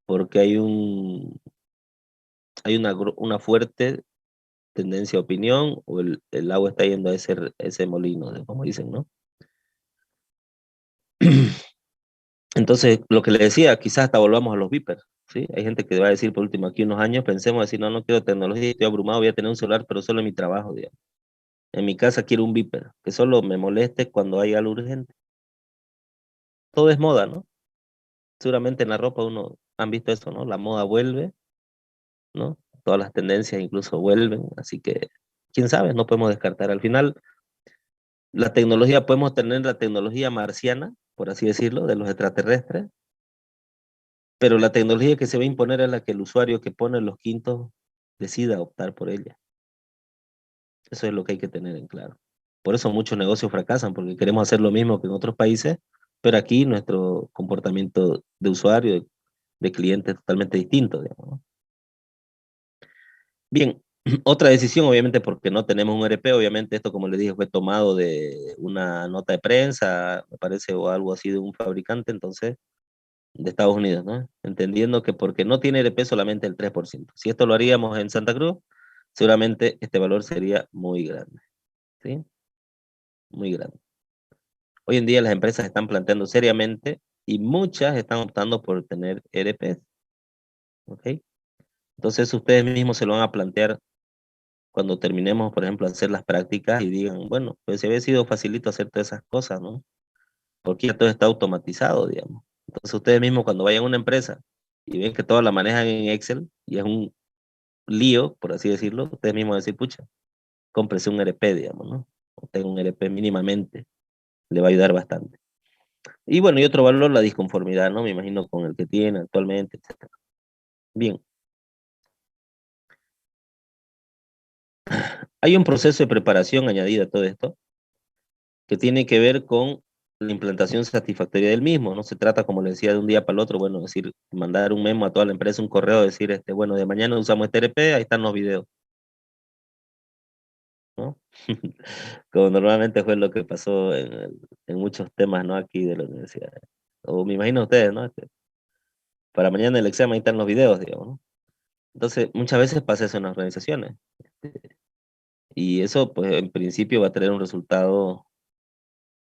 porque hay una fuerte tendencia a opinión o el agua está yendo a ese molino, como dicen, ¿no? Entonces, lo que le decía, quizás hasta volvamos a los Vipers, ¿sí? Hay gente que va a decir, por último, aquí unos años, pensemos decir, no, no quiero tecnología, estoy abrumado, voy a tener un celular, pero solo en mi trabajo, digamos. En mi casa quiero un Viper, que solo me moleste cuando hay algo urgente. Todo es moda, ¿no? Seguramente en la ropa han visto eso, ¿no? La moda vuelve, ¿no? Todas las tendencias incluso vuelven, así que, quién sabe, no podemos descartar. Al final, la tecnología, podemos tener la tecnología marciana, por así decirlo, de los extraterrestres, pero la tecnología que se va a imponer es la que el usuario que pone los quintos decida optar por ella. Eso es lo que hay que tener en claro. Por eso muchos negocios fracasan, porque queremos hacer lo mismo que en otros países, pero aquí nuestro comportamiento de usuario, de cliente es totalmente distinto, digamos, ¿no? Bien, otra decisión, obviamente, porque no tenemos un ERP, obviamente esto, como les dije, fue tomado de una nota de prensa, me parece, o algo así de un fabricante, entonces, de Estados Unidos, ¿no? Entendiendo que porque no tiene ERP solamente el 3%. Si esto lo haríamos en Santa Cruz, seguramente este valor sería muy grande, ¿sí? Muy grande. Hoy en día las empresas están planteando seriamente y muchas están optando por tener ERP, ¿ok? Entonces ustedes mismos se lo van a plantear cuando terminemos, por ejemplo, hacer las prácticas y digan, bueno, pues si había sido facilito hacer todas esas cosas, ¿no? Porque ya todo está automatizado, digamos. Entonces ustedes mismos cuando vayan a una empresa y ven que todas la manejan en Excel y es lío, por así decirlo, ustedes mismos decir, pucha, cómprese un ERP, digamos, ¿no? O tenga un ERP mínimamente, le va a ayudar bastante. Y bueno, y otro valor, la disconformidad, ¿no? Me imagino con el que tiene actualmente, etcétera. Bien. Hay un proceso de preparación añadido a todo esto que tiene que ver con la implantación satisfactoria del mismo. No se trata, como le decía, de un día para el otro, bueno, decir, mandar un memo a toda la empresa, un correo, decir, bueno, de mañana usamos este ERP, ahí están los videos, ¿no? Como normalmente fue lo que pasó en muchos temas, ¿no? Aquí de la universidad. O me imagino ustedes, ¿no? Para mañana el examen ahí están los videos, digamos, ¿no? Entonces, muchas veces pasa eso en las organizaciones. Y eso, pues, en principio va a tener un resultado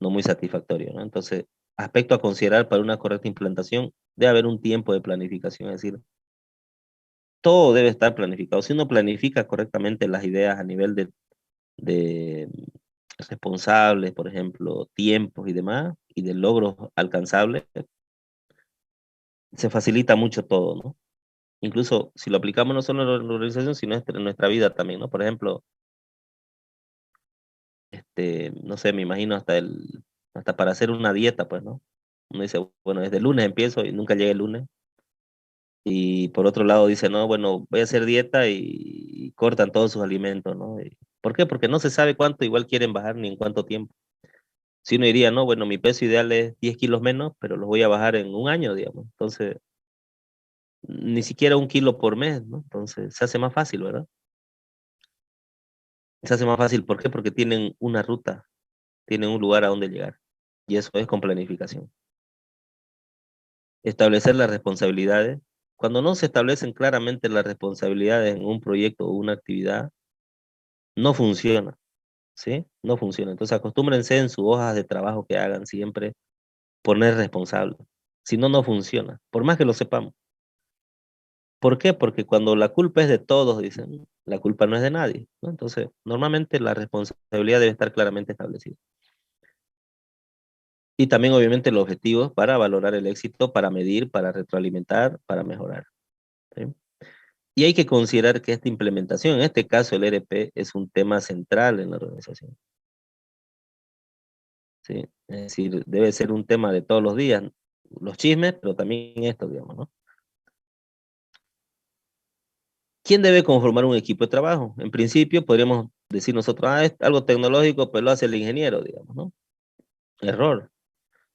no muy satisfactorio, ¿no? Entonces, aspecto a considerar para una correcta implantación, debe haber un tiempo de planificación, es decir, todo debe estar planificado. Si uno planifica correctamente las ideas a nivel de responsables, por ejemplo, tiempos y demás, y de logros alcanzables, se facilita mucho todo, ¿no? Incluso si lo aplicamos no solo en la organización, sino en nuestra vida también, ¿no? Por ejemplo, no sé, me imagino hasta para hacer una dieta, pues, ¿no? Uno dice, bueno, desde el lunes empiezo y nunca llega el lunes. Y por otro lado dice, no, bueno, voy a hacer dieta y cortan todos sus alimentos, ¿no? ¿Por qué? Porque no se sabe cuánto igual quieren bajar ni en cuánto tiempo. Si uno diría, no, bueno, mi peso ideal es 10 kilos menos, pero los voy a bajar en un año, digamos. Entonces, ni siquiera 1 kilo por mes, ¿no? Entonces, se hace más fácil, ¿verdad? Se hace más fácil, ¿por qué? Porque tienen una ruta, tienen un lugar a donde llegar. Y eso es con planificación. Establecer las responsabilidades. Cuando no se establecen claramente las responsabilidades en un proyecto o una actividad, no funciona, ¿sí? No funciona. Entonces acostúmbrense en sus hojas de trabajo que hagan siempre poner responsable. Si no, no funciona, por más que lo sepamos. ¿Por qué? Porque cuando la culpa es de todos, dicen, la culpa no es de nadie, ¿no? Entonces, normalmente la responsabilidad debe estar claramente establecida. Y también, obviamente, los objetivos para valorar el éxito, para medir, para retroalimentar, para mejorar, ¿sí? Y hay que considerar que esta implementación, en este caso el ERP, es un tema central en la organización, ¿sí? Es decir, debe ser un tema de todos los días, los chismes, pero también esto, digamos, ¿no? ¿Quién debe conformar un equipo de trabajo? En principio, podríamos decir nosotros, es algo tecnológico, pues lo hace el ingeniero, digamos, ¿no? Error.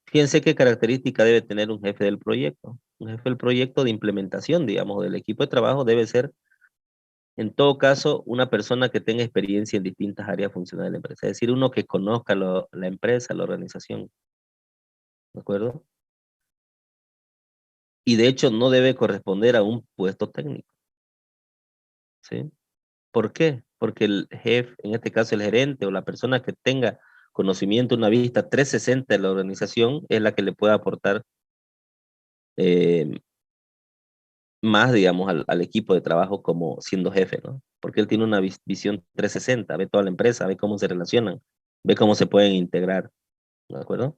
Fíjense qué característica debe tener un jefe del proyecto. Un jefe del proyecto de implementación, digamos, del equipo de trabajo debe ser, en todo caso, una persona que tenga experiencia en distintas áreas funcionales de la empresa. Es decir, uno que conozca la empresa, la organización, ¿de acuerdo? Y de hecho no debe corresponder a un puesto técnico, ¿sí? ¿Por qué? Porque el jefe, en este caso el gerente o la persona que tenga conocimiento, una vista 360 de la organización, es la que le puede aportar eh, más, digamos, al equipo de trabajo como siendo jefe, ¿no? Porque él tiene una visión 360, ve toda la empresa, ve cómo se relacionan, ve cómo se pueden integrar, ¿de acuerdo?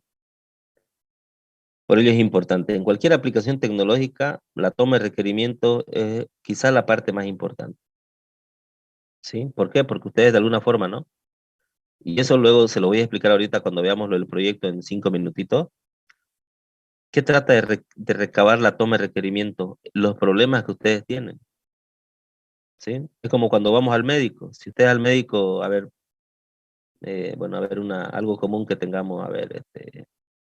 Por ello es importante. En cualquier aplicación tecnológica, la toma de requerimientos es quizá la parte más importante, ¿sí? ¿Por qué? Porque ustedes de alguna forma, ¿no? Y eso luego se lo voy a explicar ahorita cuando veamos lo del proyecto en 5 minutitos. ¿Qué trata de recabar la toma de requerimiento? Los problemas que ustedes tienen, ¿sí? Es como cuando vamos al médico. Si usted es al médico, a ver, bueno, a ver, algo común que tengamos, a ver,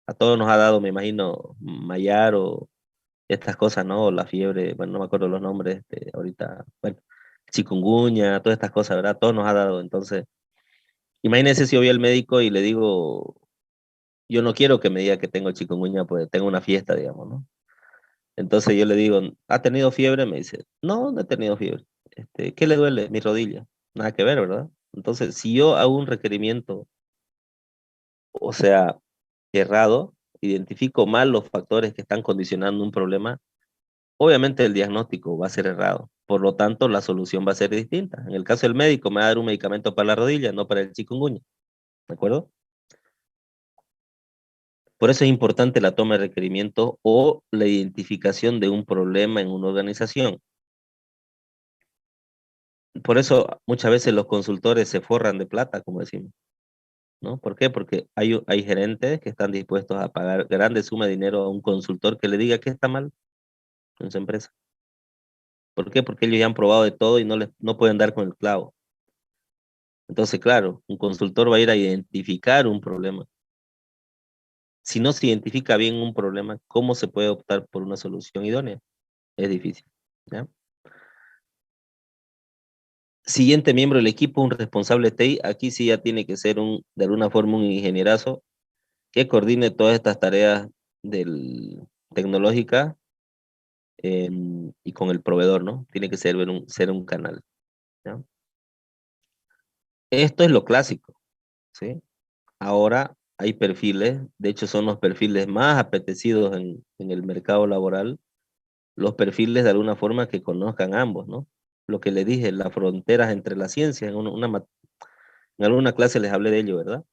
a todos nos ha dado, me imagino, mayar o estas cosas, ¿no? La fiebre, bueno, no me acuerdo los nombres, ahorita, bueno, chikungunya, todas estas cosas, ¿verdad? Todos nos ha dado. Entonces, imagínese si yo voy al médico y le digo, yo no quiero que me diga que tengo chikungunya, pues tengo una fiesta, digamos, ¿no? Entonces yo le digo, ¿ha tenido fiebre? Me dice, no, no he tenido fiebre. ¿Qué le duele? Mi rodilla. Nada que ver, ¿verdad? Entonces, si yo hago un requerimiento, o sea, errado, identifico mal los factores que están condicionando un problema, obviamente el diagnóstico va a ser errado. Por lo tanto, la solución va a ser distinta. En el caso del médico, me va a dar un medicamento para la rodilla, no para el chikungunya. ¿De acuerdo? Por eso es importante la toma de requerimientos o la identificación de un problema en una organización. Por eso muchas veces los consultores se forran de plata, como decimos, ¿no? ¿Por qué? Porque hay gerentes que están dispuestos a pagar grandes sumas de dinero a un consultor que le diga que está mal en su empresa. ¿Por qué? Porque ellos ya han probado de todo y no pueden dar con el clavo. Entonces, claro, un consultor va a ir a identificar un problema. Si no se identifica bien un problema, ¿cómo se puede optar por una solución idónea? Es difícil, ¿ya? Siguiente miembro del equipo, un responsable TI. Aquí sí ya tiene que ser de alguna forma un ingenierazo que coordine todas estas tareas tecnológicas y con el proveedor, ¿no? Tiene que ser un canal, ¿ya? Esto es lo clásico, ¿sí? Ahora hay perfiles, de hecho son los perfiles más apetecidos en el mercado laboral, los perfiles de alguna forma que conozcan ambos, ¿no? Lo que le dije, las fronteras entre las ciencias, en alguna clase les hablé de ello, ¿verdad?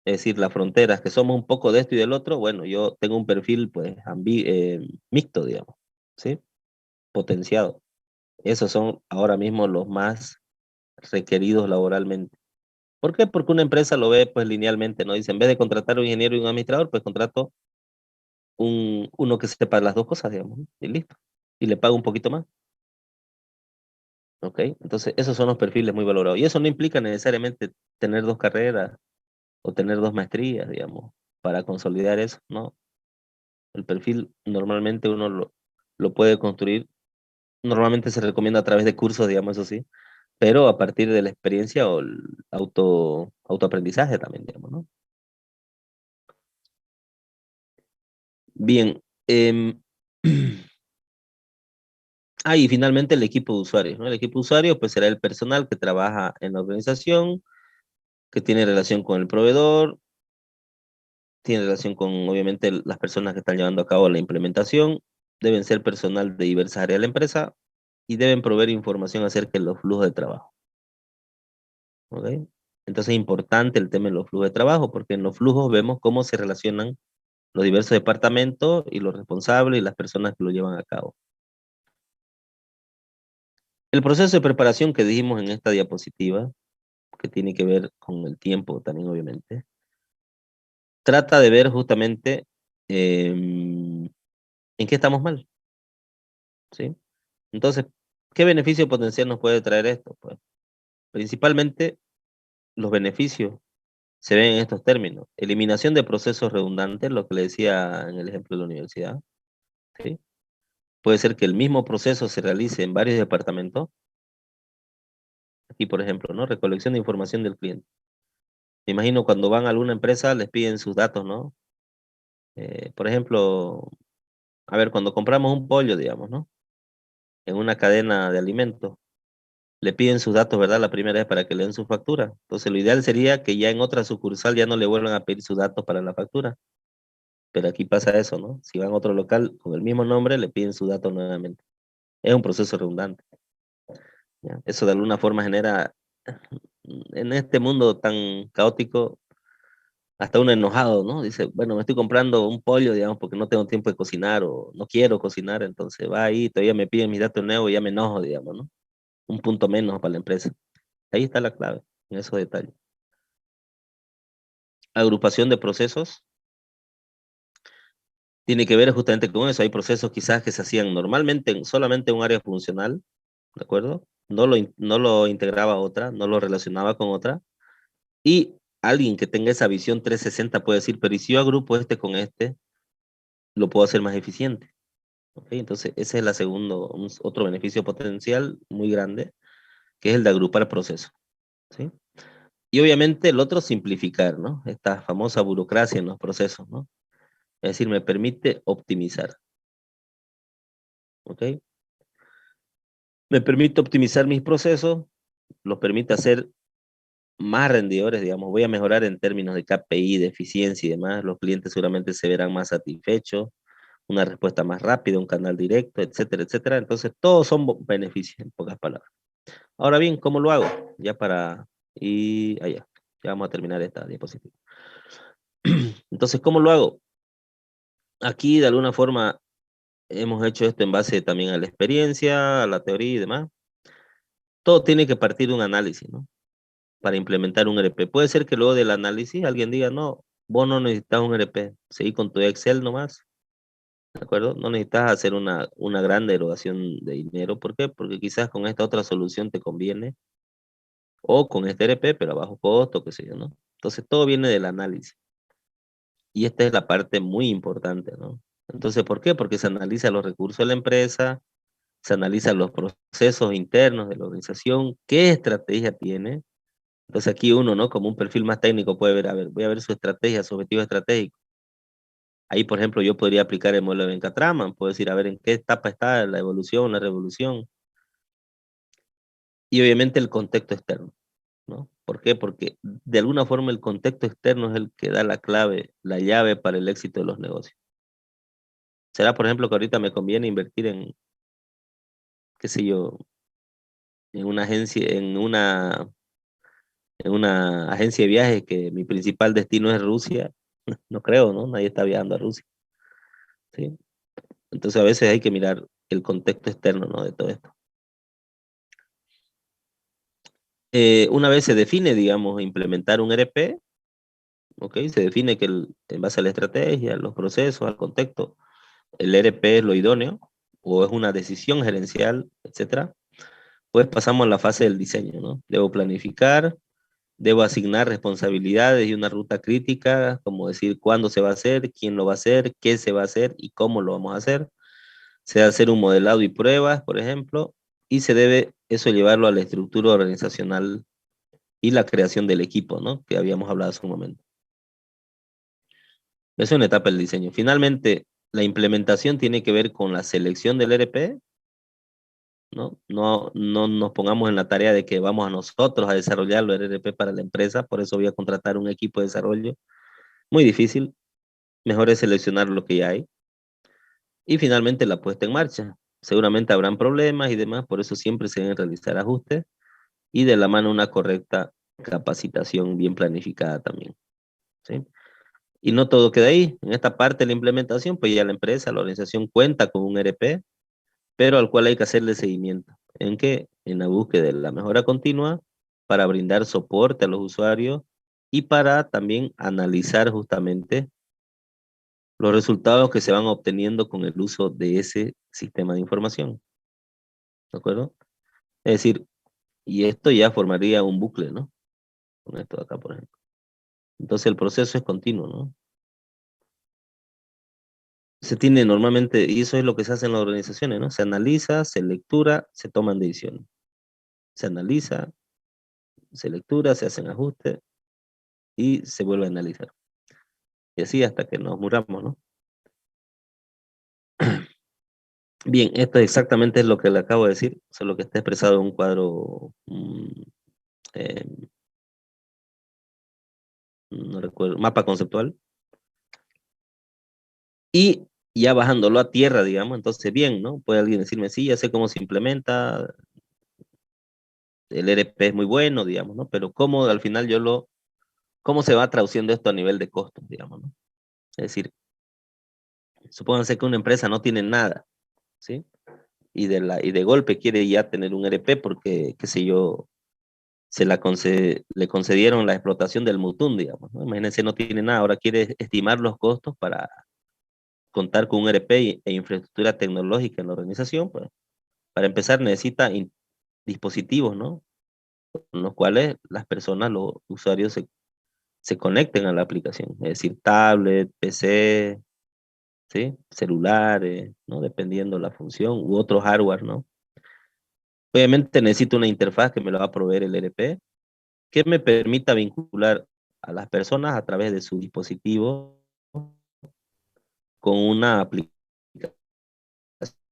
Es decir, las fronteras, que somos un poco de esto y del otro, bueno, yo tengo un perfil pues mixto, digamos, ¿sí? Potenciado. Esos son ahora mismo los más requeridos laboralmente. ¿Por qué? Porque una empresa lo ve pues linealmente, ¿no? Dice, en vez de contratar un ingeniero y un administrador, pues contrato uno que sepa las dos cosas, digamos, ¿no? Y listo. Y le pago un poquito más, ¿ok? Entonces, esos son los perfiles muy valorados. Y eso no implica necesariamente tener dos carreras o tener dos maestrías, digamos, para consolidar eso, ¿no? El perfil normalmente lo puede construir, normalmente se recomienda a través de cursos, digamos, eso sí, pero a partir de la experiencia o el autoaprendizaje también, digamos, ¿no? Bien. Y finalmente el equipo de usuarios, ¿no? El equipo de usuarios pues será el personal que trabaja en la organización, que tiene relación con el proveedor, tiene relación con obviamente las personas que están llevando a cabo la implementación, deben ser personal de diversas áreas de la empresa y deben proveer información acerca de los flujos de trabajo, ¿ok? Entonces es importante el tema de los flujos de trabajo porque en los flujos vemos cómo se relacionan los diversos departamentos y los responsables y las personas que lo llevan a cabo. El proceso de preparación que dijimos en esta diapositiva, que tiene que ver con el tiempo también, obviamente, trata de ver justamente en qué estamos mal, ¿sí? Entonces, ¿qué beneficio potencial nos puede traer esto? Pues, principalmente, los beneficios se ven en estos términos. Eliminación de procesos redundantes, lo que le decía en el ejemplo de la universidad, ¿sí? Puede ser que el mismo proceso se realice en varios departamentos. Aquí, por ejemplo, ¿no? Recolección de información del cliente. Me imagino cuando van a alguna empresa les piden sus datos, ¿no? Por ejemplo, a ver, cuando compramos un pollo, digamos, ¿no? En una cadena de alimentos, le piden sus datos, ¿verdad? La primera vez para que le den su factura. Entonces, lo ideal sería que ya en otra sucursal ya no le vuelvan a pedir sus datos para la factura. Pero aquí pasa eso, ¿no? Si van a otro local con el mismo nombre, le piden sus datos nuevamente. Es un proceso redundante, ¿ya? Eso de alguna forma genera, en este mundo tan caótico, hasta uno enojado, ¿no? Dice, bueno, me estoy comprando un pollo, digamos, porque no tengo tiempo de cocinar o no quiero cocinar, entonces va ahí, todavía me piden mis datos nuevos y ya me enojo, digamos, ¿no? Un punto menos para la empresa. Ahí está la clave, en esos detalles. Agrupación de procesos tiene que ver justamente con eso. Hay procesos quizás que se hacían normalmente solamente en un área funcional, ¿de acuerdo? No lo integraba a otra, no lo relacionaba con otra. Y alguien que tenga esa visión 360 puede decir, pero ¿y si yo agrupo este con este? Lo puedo hacer más eficiente. ¿Ok? Entonces, ese es otro beneficio potencial muy grande, que es el de agrupar procesos, ¿sí? Y obviamente el otro, simplificar, ¿no? Esta famosa burocracia en los procesos, ¿no? Es decir, me permite optimizar, ¿ok? Me permite optimizar mis procesos, los permite hacer más rendidores, digamos, voy a mejorar en términos de KPI, de eficiencia y demás, los clientes seguramente se verán más satisfechos, una respuesta más rápida, un canal directo, etcétera, etcétera. Entonces, todos son beneficios, en pocas palabras. Ahora bien, ¿cómo lo hago? Ya para ir allá. Ya vamos a terminar esta diapositiva. Entonces, ¿cómo lo hago? Aquí, de alguna forma, hemos hecho esto en base también a la experiencia, a la teoría y demás. todo tiene que partir de un análisis, ¿no? Para implementar un ERP. Puede ser que luego del análisis alguien diga, no, vos no necesitas un ERP, seguí con tu Excel nomás, ¿de acuerdo? No necesitas hacer una gran erogación de dinero. ¿Por qué? Porque quizás con esta otra solución te conviene, o con este ERP, pero a bajo costo, qué sé yo, ¿no? Entonces todo viene del análisis. Y esta es la parte muy importante, ¿no? Entonces, ¿por qué? Porque se analiza los recursos de la empresa, se analizan los procesos internos de la organización, qué estrategia tiene. Entonces aquí uno, ¿no? Como un perfil más técnico puede ver, a ver, voy a ver su estrategia, su objetivo estratégico. Ahí, por ejemplo, yo podría aplicar el modelo de Venkatraman, puedo decir, a ver, en qué etapa está la evolución, la revolución. Y obviamente el contexto externo, ¿no? ¿Por qué? Porque de alguna forma el contexto externo es el que da la clave, la llave para el éxito de los negocios. Será, por ejemplo, que ahorita me conviene invertir en, qué sé yo, en una agencia, en una agencia de viajes que mi principal destino es Rusia. No creo, ¿no? Nadie está viajando a Rusia, ¿sí? Entonces a veces hay que mirar el contexto externo, ¿no? De todo esto. Una vez se define, digamos, implementar un ERP, ¿ok? Se define que en base a la estrategia, los procesos, al contexto, el ERP es lo idóneo o es una decisión gerencial, etcétera. Pues pasamos a la fase del diseño, ¿no? Debo planificar, debo asignar responsabilidades y una ruta crítica, como decir cuándo se va a hacer, quién lo va a hacer, qué se va a hacer y cómo lo vamos a hacer. Se debe hacer un modelado y pruebas, por ejemplo, y se debe eso llevarlo a la estructura organizacional y la creación del equipo, ¿no? Que habíamos hablado hace un momento. Es una etapa del diseño. Finalmente, la implementación tiene que ver con la selección del ERP, ¿no? No nos pongamos en la tarea de que vamos a nosotros a desarrollar el ERP para la empresa, por eso voy a contratar un equipo de desarrollo. Muy difícil, mejor es seleccionar lo que ya hay. Y finalmente la puesta en marcha. Seguramente habrán problemas y demás, por eso siempre se deben realizar ajustes y de la mano una correcta capacitación bien planificada también, ¿sí? Y no todo queda ahí. En esta parte de la implementación, pues ya la empresa, la organización cuenta con un ERP, pero al cual hay que hacerle seguimiento. ¿En qué? En la búsqueda de la mejora continua para brindar soporte a los usuarios y para también analizar justamente los resultados que se van obteniendo con el uso de ese sistema de información. ¿De acuerdo? Es decir, y esto ya formaría un bucle, ¿no? Con esto de acá, por ejemplo. Entonces el proceso es continuo, ¿no? Se tiene normalmente, y eso es lo que se hace en las organizaciones, ¿no? Se analiza, se lectura, se toman decisiones. Se analiza, se lectura, se hacen ajustes y se vuelve a analizar. Y así hasta que nos muramos, ¿no? Bien, esto exactamente es lo que le acabo de decir, solo que está expresado en un cuadro, eh, no recuerdo, mapa conceptual. Y ya bajándolo a tierra, digamos, entonces bien, ¿no? Puede alguien decirme, sí, ya sé cómo se implementa, el ERP es muy bueno, digamos, ¿no? Pero cómo al final cómo se va traduciendo esto a nivel de costos, digamos, ¿no? Es decir, supónganse que una empresa no tiene nada, ¿sí? Y de golpe quiere ya tener un ERP porque, qué sé yo, le concedieron la explotación del Mutún, digamos, ¿no? Imagínense, no tiene nada, ahora quiere estimar los costos para contar con un ERP e infraestructura tecnológica en la organización, pues, para empezar necesita dispositivos, ¿no? Con los cuales las personas, los usuarios se conecten a la aplicación, es decir, tablet, PC, ¿sí? Celulares, ¿no? Dependiendo la función, u otro hardware, ¿no? Obviamente necesito una interfaz que me lo va a proveer el ERP, que me permita vincular a las personas a través de su dispositivo con una aplicación,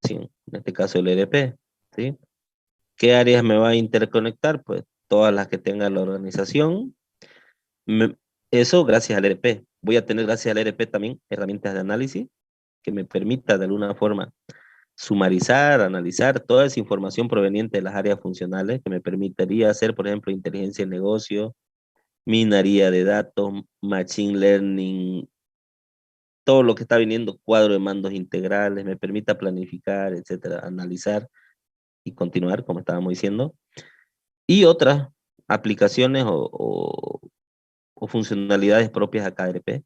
en este caso el ERP, ¿sí? ¿Qué áreas me va a interconectar? Pues todas las que tenga la organización. Me- Eso gracias al ERP. Voy a tener gracias al ERP también herramientas de análisis que me permita de alguna forma sumarizar, analizar toda esa información proveniente de las áreas funcionales que me permitiría hacer, por ejemplo, inteligencia de negocio, minería de datos, machine learning, todo lo que está viniendo, cuadro de mandos integrales, me permita planificar, etcétera, analizar y continuar, como estábamos diciendo. y otras aplicaciones o funcionalidades propias a cada ERP.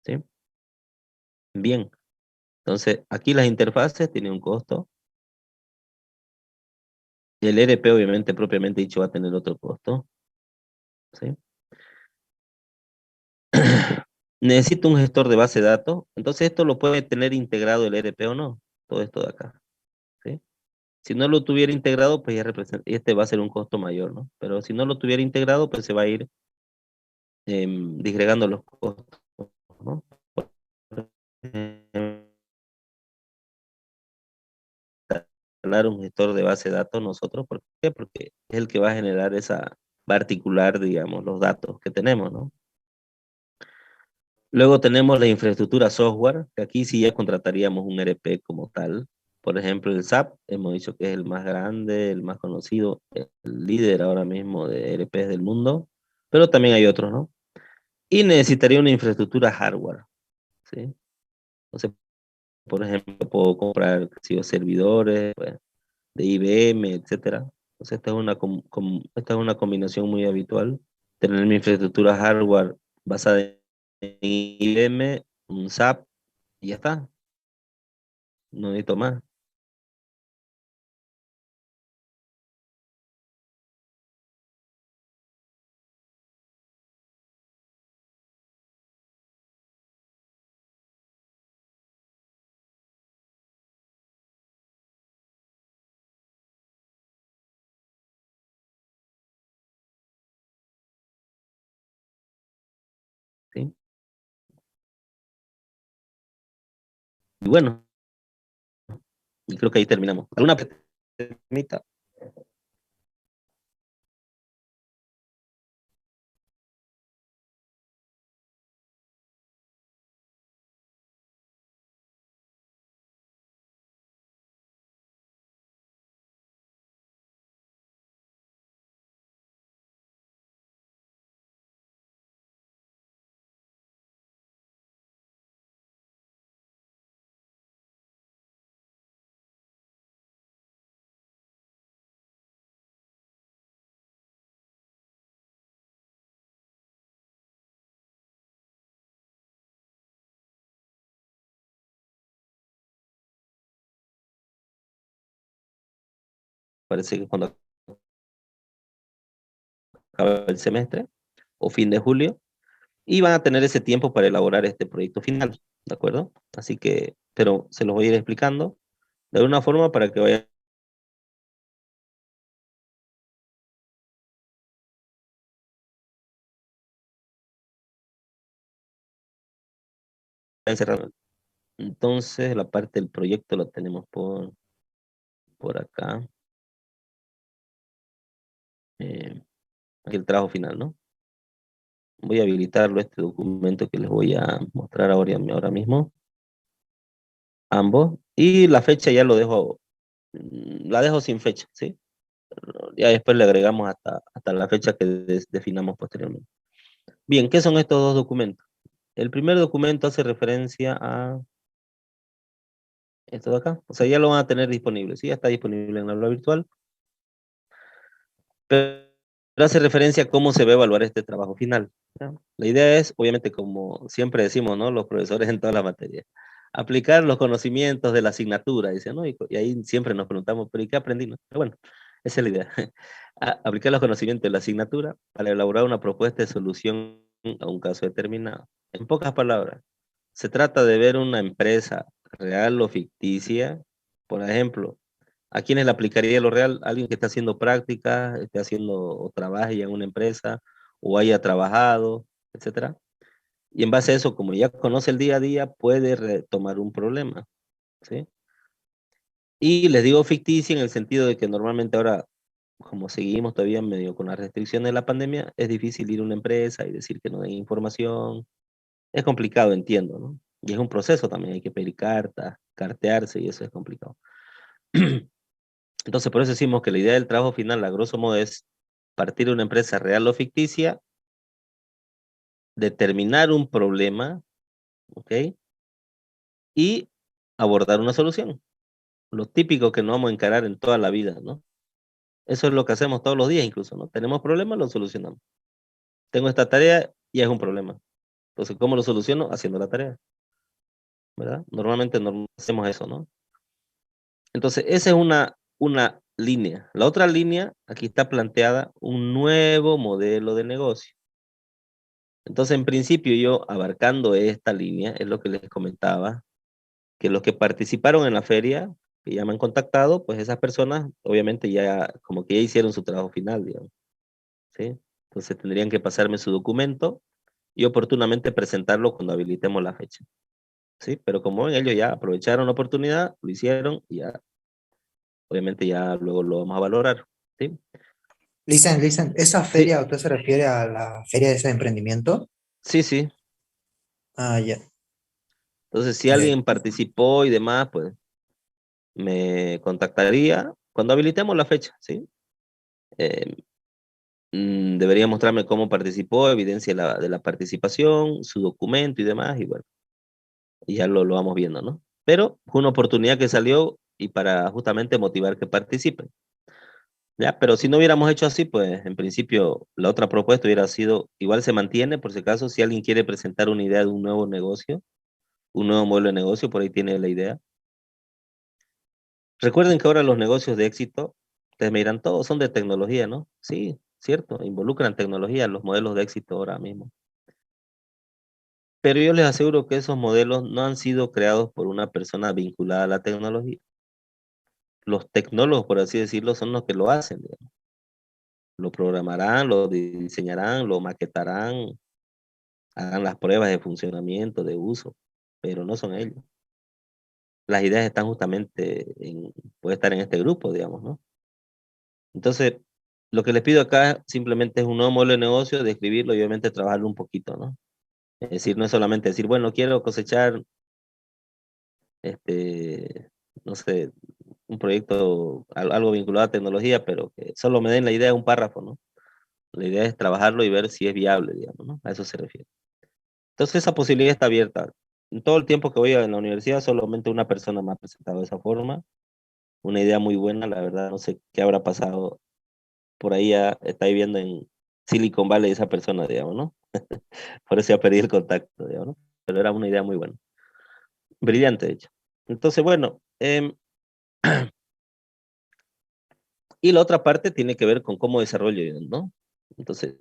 ¿Sí? Bien, entonces aquí las interfaces tienen un costo. El ERP obviamente propiamente dicho va a tener otro costo. ¿Sí? Necesito un gestor de base de datos. Entonces esto lo puede tener integrado el ERP o no. Todo esto de acá. ¿Sí? Si no lo tuviera integrado, pues ya este va a ser un costo mayor, ¿no? Pero si no lo tuviera integrado, pues se va a ir disgregando los costos, ¿no? Por ejemplo, instalar un gestor de base de datos nosotros, ¿por qué? Porque es el que va a generar va a articular, digamos, los datos que tenemos, ¿no? Luego tenemos la infraestructura software, que aquí sí ya contrataríamos un ERP como tal. Por ejemplo, el SAP, hemos dicho que es el más grande, el más conocido, el líder ahora mismo de ERPs del mundo, pero también hay otros, ¿no? Y necesitaría una infraestructura hardware, ¿sí? Entonces, por ejemplo, puedo comprar si servidores pues, de IBM, etcétera. Entonces, esta es una combinación muy habitual. Tener mi infraestructura hardware basada en IBM, un SAP, y ya está. No necesito más. ¿Sí? Y bueno, y creo que ahí terminamos. ¿Alguna pregunta? Parece que cuando acaba el semestre o fin de julio, y van a tener ese tiempo para elaborar este proyecto final, ¿de acuerdo? Así que, pero se los voy a ir explicando de alguna forma para que vayan cerrando. Entonces, la parte del proyecto lo tenemos por acá. Eh, Aquí el trabajo final, ¿no? Voy a habilitarlo, este documento que les voy a mostrar ahora mismo, ambos. Y la fecha ya lo dejo, la dejo sin fecha, ¿sí? Ya después le agregamos hasta la fecha que definamos posteriormente. Bien, ¿qué son estos dos documentos? El primer documento hace referencia a esto de acá. O sea, ya lo van a tener disponible, ¿sí? Ya está disponible en la aula virtual. Pero hace referencia a cómo se va a evaluar este trabajo final, ¿no? La idea es, obviamente, como siempre decimos, ¿no? Los profesores en todas las materias, aplicar los conocimientos de la asignatura, dice, ¿no? Y ahí siempre nos preguntamos, ¿pero y qué aprendí? ¿No? Pero bueno, esa es la idea. Aplicar los conocimientos de la asignatura para elaborar una propuesta de solución a un caso determinado. En pocas palabras, se trata de ver una empresa real o ficticia, por ejemplo, ¿a quiénes le aplicaría lo real? Alguien que está haciendo prácticas, esté haciendo o trabaje ya en una empresa, o haya trabajado, etcétera. Y en base a eso, como ya conoce el día a día, puede retomar un problema, ¿sí? Y les digo ficticia en el sentido de que normalmente ahora, como seguimos todavía medio con las restricciones de la pandemia, es difícil ir a una empresa y decir que no den información. Es complicado, entiendo, ¿no? Y es un proceso también, hay que pedir cartas, cartearse y eso es complicado. Entonces, por eso decimos que la idea del trabajo final, a grosso modo, es partir de una empresa real o ficticia, determinar un problema, ¿ok? Y abordar una solución. Lo típico que no vamos a encarar en toda la vida, ¿no? Eso es lo que hacemos todos los días incluso, ¿no? Tenemos problemas, lo solucionamos. Tengo esta tarea y es un problema. Entonces, ¿cómo lo soluciono? Haciendo la tarea, ¿verdad? Normalmente hacemos eso, ¿no? Entonces, esa es una línea. La otra línea, aquí está planteada un nuevo modelo de negocio. Entonces, en principio, yo abarcando esta línea, es lo que les comentaba, que los que participaron en la feria, que ya me han contactado, pues esas personas, obviamente ya, como que ya hicieron su trabajo final, digamos, ¿sí? Entonces, tendrían que pasarme su documento y oportunamente presentarlo cuando habilitemos la fecha, ¿sí? Pero como ven, ellos ya aprovecharon la oportunidad, lo hicieron y ya, obviamente ya luego lo vamos a valorar, ¿sí? Listen, ¿esa Sí, feria, usted se refiere a la feria de ese emprendimiento? sí, sí. Ah, ya. Entonces, si Eh, alguien participó y demás, pues me contactaría cuando habilitemos la fecha, ¿sí? Eh, debería mostrarme cómo participó, evidencia de la participación, su documento y demás, y bueno, y ya lo vamos viendo, ¿no? Pero fue una oportunidad que salió y para justamente motivar que participen. Ya, pero si no hubiéramos hecho así, pues en principio la otra propuesta hubiera sido, igual se mantiene, por si acaso, si alguien quiere presentar una idea de un nuevo negocio, un nuevo modelo de negocio, por ahí tiene la idea. Recuerden que ahora los negocios de éxito, ustedes me dirán, todos son de tecnología, ¿no? Sí, cierto, involucran tecnología, los modelos de éxito ahora mismo. Pero yo les aseguro que esos modelos no han sido creados por una persona vinculada a la tecnología. Los tecnólogos, por así decirlo, son los que lo hacen, digamos. Lo programarán, lo diseñarán, lo maquetarán, hagan las pruebas de funcionamiento, de uso, pero no son ellos. Las ideas están justamente puede estar en este grupo, digamos, ¿no? Entonces, lo que les pido acá simplemente es un nuevo modelo de negocio, describirlo y obviamente trabajarlo un poquito, ¿no? Es decir, no es solamente decir, bueno, quiero cosechar, este, no sé, un proyecto, algo vinculado a tecnología, pero que solo me den la idea de un párrafo, ¿no? La idea es trabajarlo y ver si es viable, digamos, ¿no? A eso se refiere. Entonces, esa posibilidad está abierta. En todo el tiempo que voy en la universidad, solamente una persona me ha presentado de esa forma. Una idea muy buena, la verdad, no sé qué habrá pasado. Por ahí ya está viviendo en Silicon Valley esa persona, digamos, ¿no? Por eso ya perdí el contacto, digamos, ¿no? Pero era una idea muy buena. Brillante, de hecho. Entonces, bueno, y la otra parte tiene que ver con cómo desarrollo yo, ¿no? Entonces,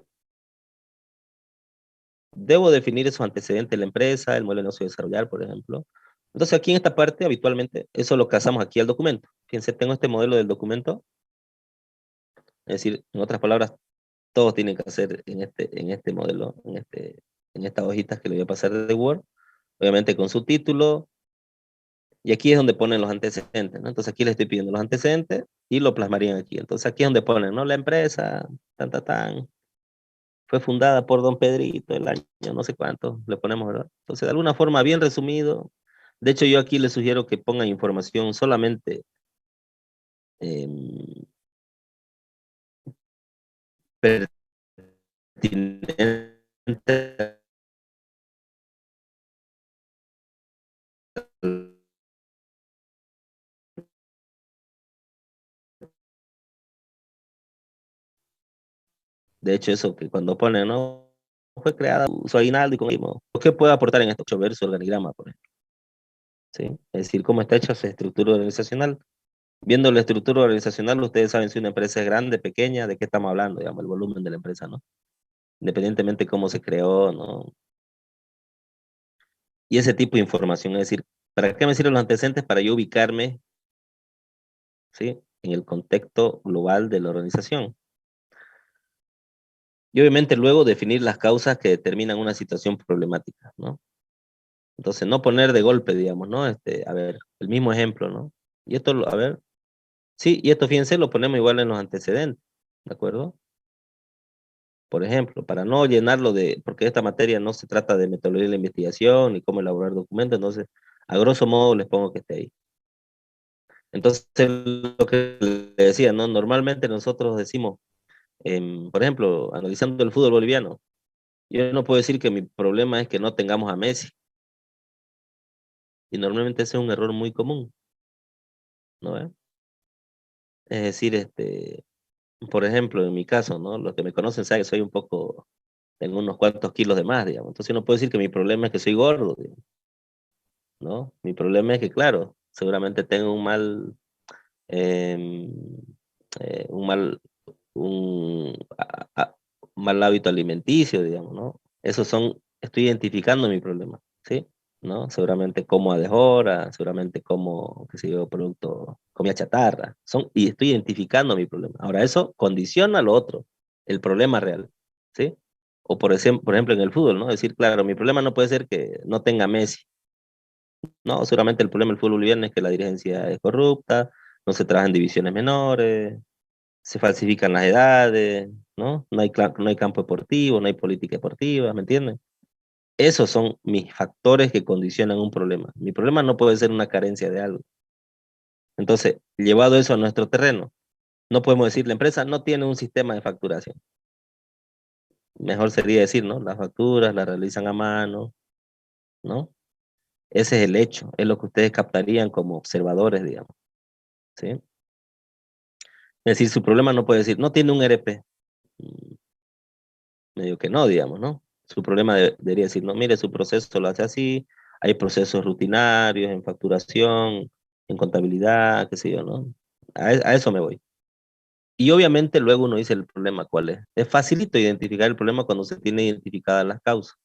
debo definir esos antecedentes de la empresa, el modelo de negocio a desarrollar, por ejemplo. Entonces, aquí en esta parte, habitualmente, eso lo casamos aquí al documento. Fíjense, tengo este modelo del documento, es decir, en otras palabras, todos tienen que hacer en este modelo, en estas hojitas que le voy a pasar de Word, obviamente con su título, y aquí es donde ponen los antecedentes, ¿no? Entonces aquí le estoy pidiendo los antecedentes y lo plasmarían aquí. Entonces aquí es donde ponen, ¿no? La empresa, fue fundada por don Pedrito el año no sé cuánto, le ponemos, ¿verdad? Entonces de alguna forma bien resumido. De hecho yo aquí les sugiero que pongan información solamente em, pertinente. De hecho, eso que cuando ponen, ¿no? Fue creada su aguinaldo y como, ¿qué puede aportar en esto? Ver su organigrama, por ejemplo, ¿sí? Es decir, cómo está hecha su estructura organizacional. Viendo la estructura organizacional, ustedes saben si una empresa es grande, pequeña, de qué estamos hablando, digamos, el volumen de la empresa, ¿no? Independientemente de cómo se creó, ¿no? Y ese tipo de información, es decir, ¿para qué me sirven los antecedentes? Para yo ubicarme, ¿sí? En el contexto global de la organización. Y obviamente luego definir las causas que determinan una situación problemática, ¿no? Entonces, no poner de golpe, digamos, ¿no? A ver, el mismo ejemplo, ¿no? Y esto, a ver, sí, y esto, fíjense, lo ponemos igual en los antecedentes, ¿de acuerdo? Por ejemplo, para no llenarlo porque esta materia no se trata de metodología de la investigación ni cómo elaborar documentos, entonces, a grosso modo les pongo que esté ahí. Entonces, lo que le decía, ¿no? Normalmente nosotros decimos, por ejemplo, analizando el fútbol boliviano, yo no puedo decir que mi problema es que no tengamos a Messi, y normalmente ese es un error muy común, ¿no? Es decir, por ejemplo, en mi caso, ¿no? Los que me conocen saben que soy un poco, tengo unos cuantos kilos de más, digamos. Entonces no puedo decir que mi problema es que soy gordo, digamos, ¿no? Mi problema es que, claro, seguramente tengo em, un mal, un, un mal hábito alimenticio, digamos, ¿no? Esos son, estoy identificando mi problema, ¿sí? ¿No? Seguramente como a deshora, seguramente como, qué sé yo, producto, comida chatarra, y estoy identificando mi problema. Ahora, eso condiciona lo otro, el problema real, ¿sí? O por ejemplo en el fútbol, ¿no? Decir, claro, mi problema no puede ser que no tenga Messi, ¿no? Seguramente el problema del fútbol boliviano es que la dirigencia es corrupta, no se trabaja en divisiones menores, se falsifican las edades, ¿no? No hay campo deportivo, no hay política deportiva, ¿me entienden? Esos son mis factores que condicionan un problema. Mi problema no puede ser una carencia de algo. Entonces, llevado eso a nuestro terreno, no podemos decir la empresa no tiene un sistema de facturación. Mejor sería decir, ¿no? Las facturas las realizan a mano, ¿no? Ese es el hecho, es lo que ustedes captarían como observadores, digamos, ¿sí? Es decir, su problema no puede decir, no tiene un ERP. Medio que no, digamos, ¿no? Su problema debería decir, no, mire, su proceso lo hace así, hay procesos rutinarios en facturación, en contabilidad, qué sé yo, ¿no? A eso me voy. Y obviamente luego uno dice el problema cuál es. Es facilito identificar el problema cuando se tiene identificadas las causas,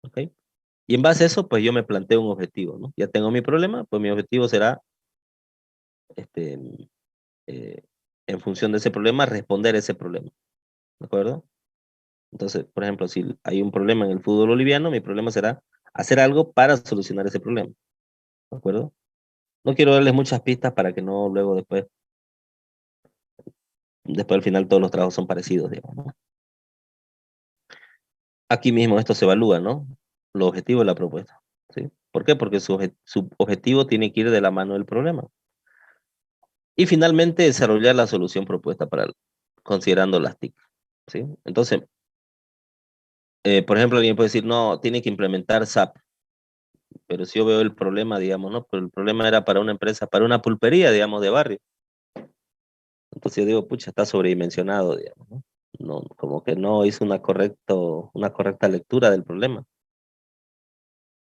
¿ok? Y en base a eso, pues yo me planteo un objetivo, ¿no? Ya tengo mi problema, pues mi objetivo será, este, eh, en función de ese problema, responder ese problema, ¿de acuerdo? Entonces, por ejemplo, si hay un problema en el fútbol boliviano, mi problema será hacer algo para solucionar ese problema, ¿de acuerdo? No quiero darles muchas pistas para que no luego después al final todos los trabajos son parecidos, digamos, ¿no? Aquí mismo esto se evalúa, ¿no? Los objetivos de la propuesta, ¿sí? ¿Por qué? Porque su objetivo tiene que ir de la mano del problema. Y finalmente desarrollar la solución propuesta considerando las TIC, ¿sí? Entonces, por ejemplo, alguien puede decir, no, tiene que implementar SAP. Pero si yo veo el problema, digamos, ¿no? Pero el problema era para una empresa, para una pulpería, digamos, de barrio. Entonces yo digo, pucha, está sobredimensionado, digamos, ¿no? No, como que no hizo una correcta lectura del problema.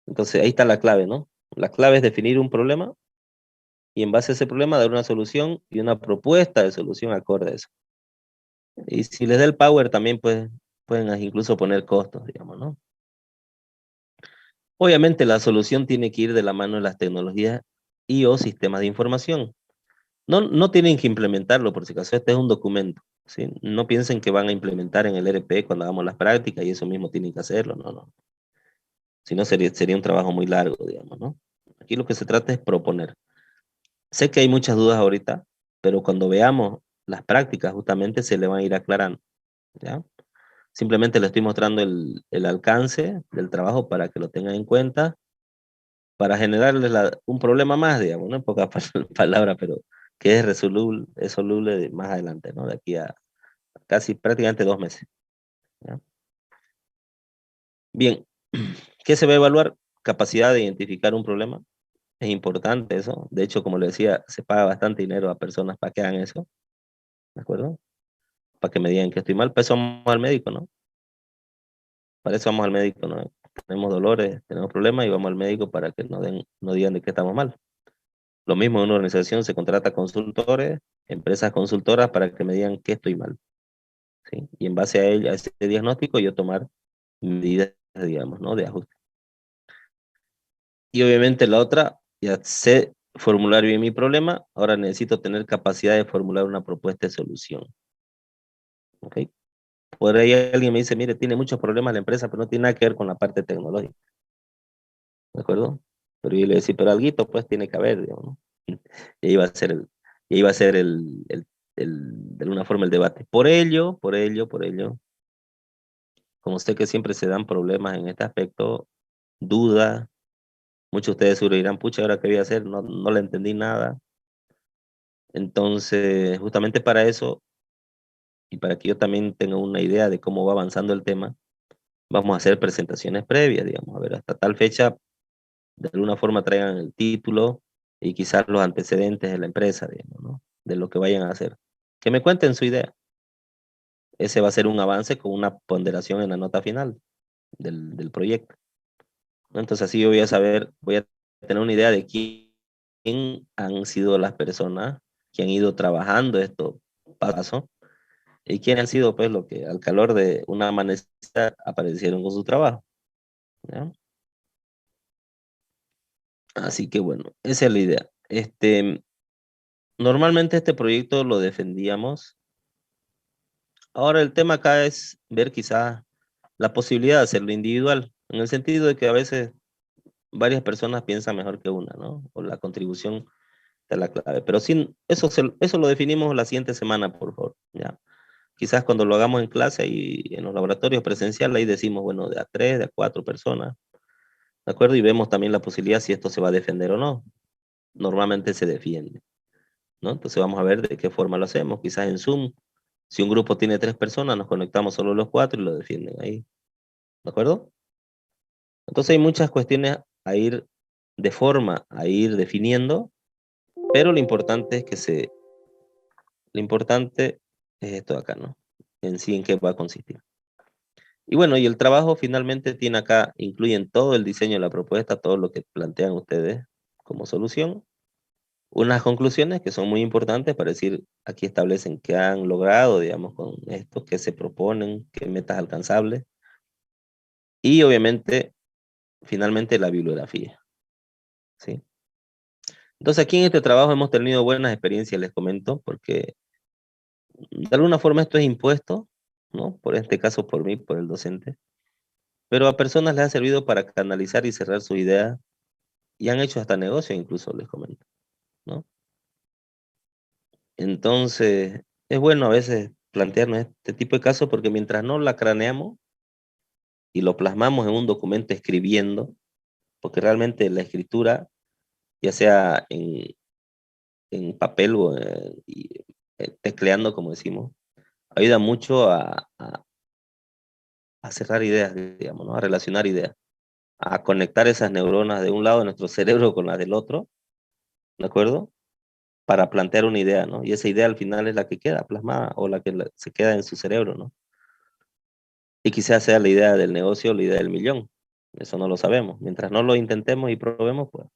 Entonces ahí está la clave, ¿no? La clave es definir un problema y en base a ese problema dar una solución y una propuesta de solución acorde a eso. Y si les da el power también pues, pueden incluso poner costos, digamos, ¿no? Obviamente la solución tiene que ir de la mano de las tecnologías y o sistemas de información. No, no tienen que implementarlo, por si acaso, este es un documento, ¿sí? No piensen que van a implementar en el ERP cuando hagamos las prácticas y eso mismo tienen que hacerlo, no, no. Si no, sería un trabajo muy largo, digamos, ¿no? Aquí lo que se trata es proponer. Sé que hay muchas dudas ahorita, pero cuando veamos las prácticas justamente se le van a ir aclarando, ¿ya? Simplemente le estoy mostrando el alcance del trabajo para que lo tengan en cuenta, para generarles un problema más, digamos, ¿no? En pocas palabras, pero que es soluble más adelante, ¿no? De aquí a casi prácticamente 2 meses, ¿ya? Bien, ¿qué se va a evaluar? Capacidad de identificar un problema. Es importante eso. De hecho, como le decía, se paga bastante dinero a personas para que hagan eso, ¿de acuerdo? Para que me digan que estoy mal, para eso vamos al médico, ¿no? Para eso vamos al médico, ¿no? Tenemos dolores, tenemos problemas y vamos al médico para que nos digan de qué estamos mal. Lo mismo en una organización se contrata consultores, empresas consultoras para que me digan que estoy mal, ¿sí? Y en base a ese diagnóstico yo tomar medidas, digamos, ¿no? De ajuste. Y obviamente la otra, ya sé formular bien mi problema, ahora necesito tener capacidad de formular una propuesta de solución, ¿ok? Por ahí alguien me dice, mire, tiene muchos problemas la empresa, pero no tiene nada que ver con la parte tecnológica, ¿de acuerdo? Pero yo le decía, pero alguito pues tiene que haber, digamos, ¿no? Y ahí va a ser y ahí va a ser de alguna forma el debate. Por ello, como sé que siempre se dan problemas en este aspecto, duda, muchos de ustedes seguro dirán, pucha, ¿ahora qué voy a hacer? No, no le entendí nada. Entonces, justamente para eso, y para que yo también tenga una idea de cómo va avanzando el tema, vamos a hacer presentaciones previas, digamos, a ver, hasta tal fecha, de alguna forma traigan el título y quizás los antecedentes de la empresa, digamos, ¿no? De lo que vayan a hacer. que me cuenten su idea. Ese va a ser un avance con una ponderación en la nota final del proyecto, ¿no? Entonces así yo voy a saber, voy a tener una idea de quién han sido las personas que han ido trabajando esto paso y quién han sido pues lo que al calor de una amanecer aparecieron con su trabajo, ¿ya? Así que bueno, esa es la idea. Normalmente este proyecto lo defendíamos. Ahora el tema acá es ver quizás la posibilidad de hacerlo individual, en el sentido de que a veces varias personas piensan mejor que una, ¿no? O la contribución de la clave. Pero sin, eso lo definimos la siguiente semana, por favor, ¿ya? Quizás cuando lo hagamos en clase y en los laboratorios presenciales, ahí decimos, bueno, de a 3, de a 4 personas, ¿de acuerdo? Y vemos también la posibilidad si esto se va a defender o no. Normalmente se defiende, ¿no? Entonces vamos a ver de qué forma lo hacemos. Quizás en Zoom, si un grupo tiene 3 personas, nos conectamos solo los 4 y lo defienden ahí, ¿de acuerdo? Entonces hay muchas cuestiones a ir de forma, a ir definiendo, pero lo importante es esto de acá, ¿no? En sí, en qué va a consistir. Y bueno, y el trabajo finalmente tiene acá, incluyen todo el diseño de la propuesta, todo lo que plantean ustedes como solución, unas conclusiones que son muy importantes para decir, aquí establecen qué han logrado, digamos, con esto, qué se proponen, qué metas alcanzables, y obviamente, finalmente, la bibliografía, ¿sí? Entonces aquí en este trabajo hemos tenido buenas experiencias, les comento, porque de alguna forma esto es impuesto, ¿no? Por este caso por mí, por el docente, pero a personas les ha servido para canalizar y cerrar sus ideas y han hecho hasta negocio incluso, les comento, ¿no? Entonces, es bueno a veces plantearnos este tipo de casos porque mientras no la craneamos y lo plasmamos en un documento escribiendo, porque realmente la escritura, ya sea en papel o tecleando, como decimos, ayuda mucho a cerrar ideas, digamos, ¿no? A relacionar ideas, a conectar esas neuronas de un lado de nuestro cerebro con las del otro, ¿de acuerdo? Para plantear una idea, ¿no? Y esa idea al final es la que queda plasmada o la que se queda en su cerebro, ¿no? Y quizás sea la idea del negocio o la idea del millón. Eso no lo sabemos. Mientras no lo intentemos y probemos, pues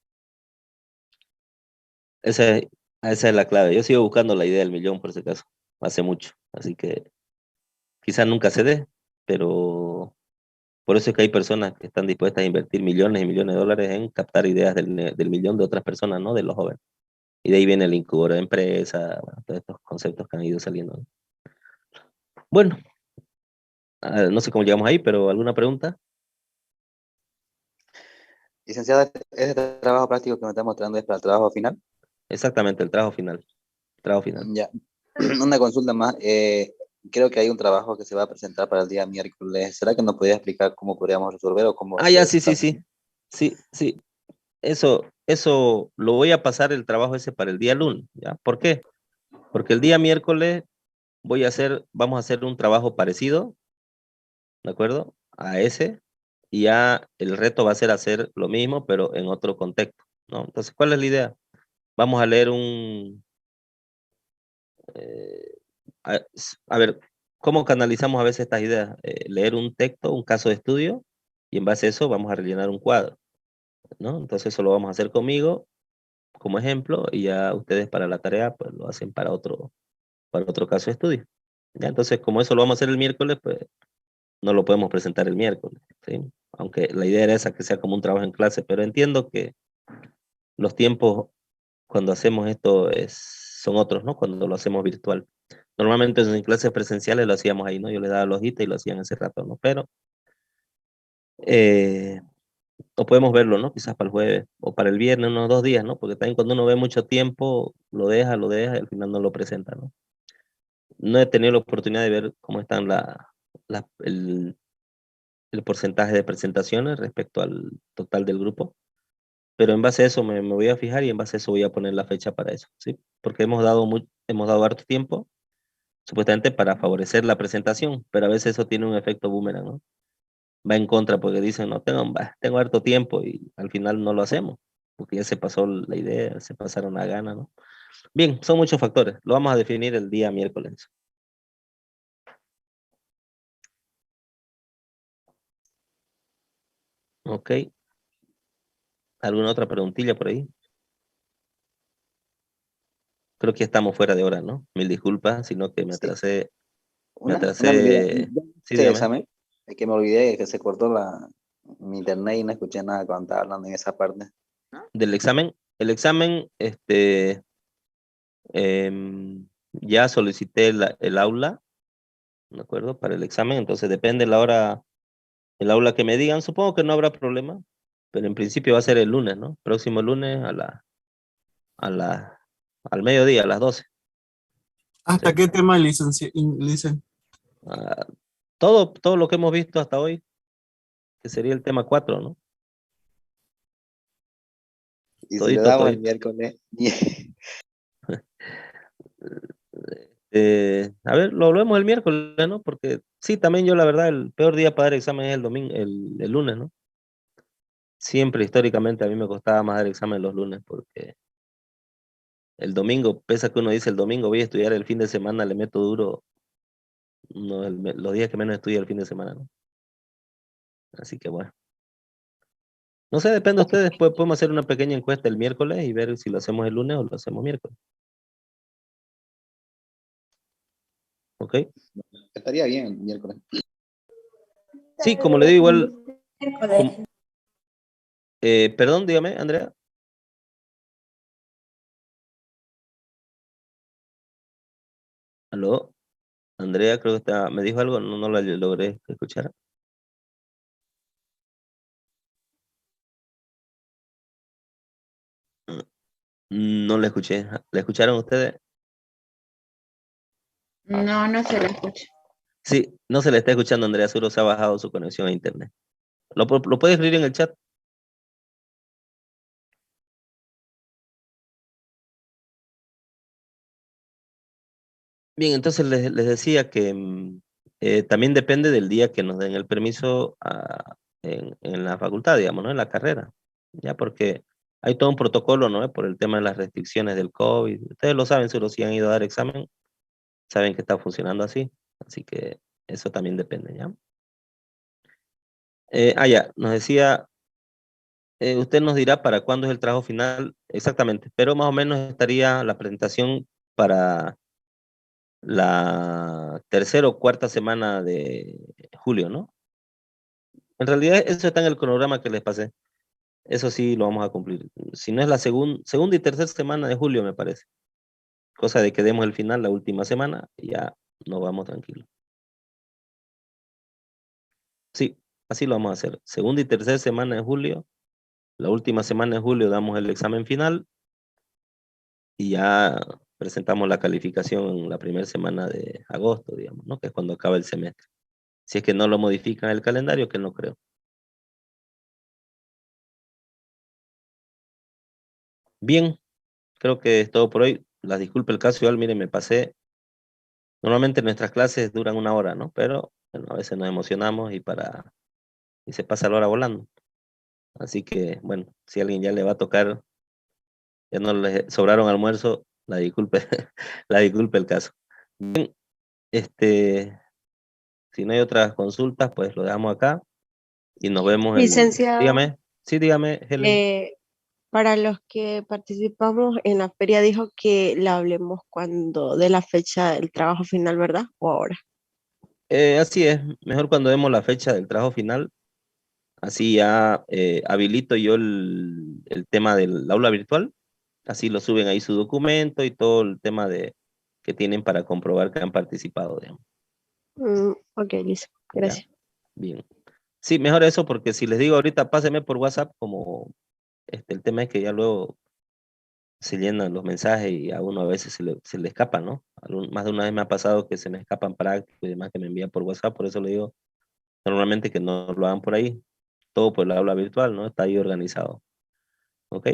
esa es, esa es la clave. Yo sigo buscando la idea del millón por ese caso, hace mucho. Así que quizás nunca se dé, pero por eso es que hay personas que están dispuestas a invertir millones y millones de dólares en captar ideas del millón de otras personas, ¿no? De los jóvenes. Y de ahí viene el incubador de empresa, bueno, todos estos conceptos que han ido saliendo, ¿no? Bueno, no sé cómo llegamos ahí, pero ¿alguna pregunta? Licenciada, ese trabajo práctico que me está mostrando es para el trabajo final. Exactamente, el trabajo final. Trabajo final. Ya. Una consulta más. Creo que hay un trabajo que se va a presentar para el día miércoles. ¿Será que nos podría explicar cómo podríamos resolver o cómo Ah, ya, hacer sí, ese sí, caso? sí. Sí, sí. Eso lo voy a pasar el trabajo ese para el día lunes, ¿ya? ¿Por qué? Porque el día miércoles vamos a hacer un trabajo parecido, ¿de acuerdo? A ese, y ya el reto va a ser hacer lo mismo, pero en otro contexto, ¿no? Entonces, ¿cuál es la idea? Vamos a leer eh, a ver, ¿cómo canalizamos a veces estas ideas? Leer un texto, un caso de estudio, y en base a eso vamos a rellenar un cuadro, ¿no? Entonces eso lo vamos a hacer conmigo como ejemplo y ya ustedes para la tarea pues lo hacen para otro caso de estudio. ¿Ya? Entonces como eso lo vamos a hacer el miércoles, pues no lo podemos presentar el miércoles, ¿sí? Aunque la idea era esa, que sea como un trabajo en clase, pero entiendo que los tiempos cuando hacemos esto son otros, ¿no? Cuando lo hacemos virtual. Normalmente en clases presenciales lo hacíamos ahí, ¿no? Yo les daba la hojita y lo hacían ese rato, ¿no? Pero, eh, o podemos verlo, ¿no? Quizás para el jueves o para el viernes, unos 2 días, ¿no? Porque también cuando uno ve mucho tiempo, lo deja y al final no lo presenta, ¿no? No he tenido la oportunidad de ver cómo están la- el, el porcentaje de presentaciones respecto al total del grupo, pero en base a eso me voy a fijar y en base a eso voy a poner la fecha para eso, ¿sí? Porque hemos dado harto tiempo supuestamente para favorecer la presentación, pero a veces eso tiene un efecto boomerang, ¿no? Va en contra porque dicen, no, tengo harto tiempo y al final no lo hacemos, porque ya se pasó la idea, se pasaron la gana, ¿no? Bien, son muchos factores. Lo vamos a definir el día miércoles. Ok. ¿Alguna otra preguntilla por ahí? Creo que estamos fuera de hora, ¿no? Mil disculpas, sino que me Sí. atrasé. Me Una habilidad. atrasé. Sí, Este dígame. examen, es que me olvidé que se cortó mi internet y no escuché nada cuando estaba hablando en esa parte. Del examen. El examen, ya solicité el aula, ¿de acuerdo? Para el examen, entonces depende la hora, el aula que me digan. Supongo que no habrá problema, pero en principio va a ser el lunes, ¿no? Próximo lunes a la, al mediodía, a las 12. Sí. ¿Hasta qué tema, licen? Ah, todo lo que hemos visto hasta hoy, que sería el tema 4, ¿no? Y si le Todito, damos el todito. miércoles, A ver, lo vemos el miércoles, ¿no? Porque sí, también yo la verdad, el peor día para dar examen es el domingo, el lunes, ¿no? Siempre históricamente a mí me costaba más dar examen los lunes porque el domingo, pese a que uno dice el domingo voy a estudiar, el fin de semana le meto duro, no, los días que menos estudio el fin de semana, ¿no? Así que bueno. No sé, depende de ustedes, pues podemos hacer una pequeña encuesta el miércoles y ver si lo hacemos el lunes o lo hacemos miércoles. ¿Ok? estaría bien el miércoles. Sí, como le digo, igual, com- perdón, dígame, Andrea. Aló, Andrea, creo que me dijo algo, no la logré escuchar. No la escuché. ¿La escucharon ustedes? No, no se la escucha. Sí, no se le está escuchando, Andrea, seguro se ha bajado su conexión a internet. ¿Lo puede escribir en el chat? Bien, entonces les decía que también depende del día que nos den el permiso en la facultad, digamos, ¿no? En la carrera, ya porque hay todo un protocolo, ¿no? Por el tema de las restricciones del COVID. Ustedes lo saben, seguro si han ido a dar examen, saben que está funcionando así. Así que eso también depende, ¿ya? Ya, nos decía, usted nos dirá para cuándo es el trabajo final exactamente, pero más o menos estaría la presentación para la tercera o cuarta semana de julio, ¿no? En realidad eso está en el cronograma que les pasé. Eso sí lo vamos a cumplir. Si no es la segunda y tercera semana de julio, me parece. Cosa de que demos el final la última semana y ya nos vamos tranquilos. Sí, así lo vamos a hacer. Segunda y tercera semana de julio. La última semana de julio damos el examen final y ya presentamos la calificación en la primera semana de agosto, digamos, ¿no? Que es cuando acaba el semestre. Si es que no lo modifican el calendario, que no creo. Bien, creo que es todo por hoy. Las disculpe el caso, igual, miren, me pasé. Normalmente nuestras clases duran una hora, ¿no? Pero bueno, a veces nos emocionamos y se pasa la hora volando. Así que, bueno, si a alguien ya le va a tocar, ya no le sobraron almuerzo, la disculpe, la disculpe el caso. Bien, si no hay otras consultas, pues lo dejamos acá y nos vemos Licenciado, dígame, sí, dígame, Helen. para los que participamos en la feria dijo que la hablemos cuando de la fecha del trabajo final, ¿verdad? O ahora. Así es, mejor cuando demos la fecha del trabajo final. Así ya habilito yo el tema del aula virtual. Así lo suben ahí su documento y todo el tema que tienen para comprobar que han participado, digamos. Ok, listo. ¿Ya? Gracias. Bien. Sí, mejor eso porque si les digo ahorita, pásenme por WhatsApp, como el tema es que ya luego se llenan los mensajes y a uno a veces se le escapa, ¿no? Más de una vez me ha pasado que se me escapan prácticos y demás que me envían por WhatsApp, por eso le digo normalmente que no lo hagan por ahí. Todo por el aula virtual, ¿no? Está ahí organizado. ¿Ok?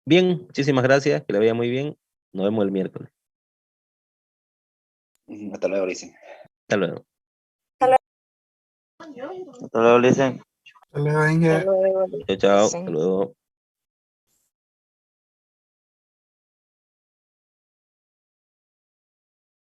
Bien, muchísimas gracias, que le vaya muy bien. Nos vemos el miércoles. Hasta luego, Lisa. Hasta luego. Hasta luego, Lisa. Se le va a Hasta luego. Chao, chao. Sí. Hasta luego.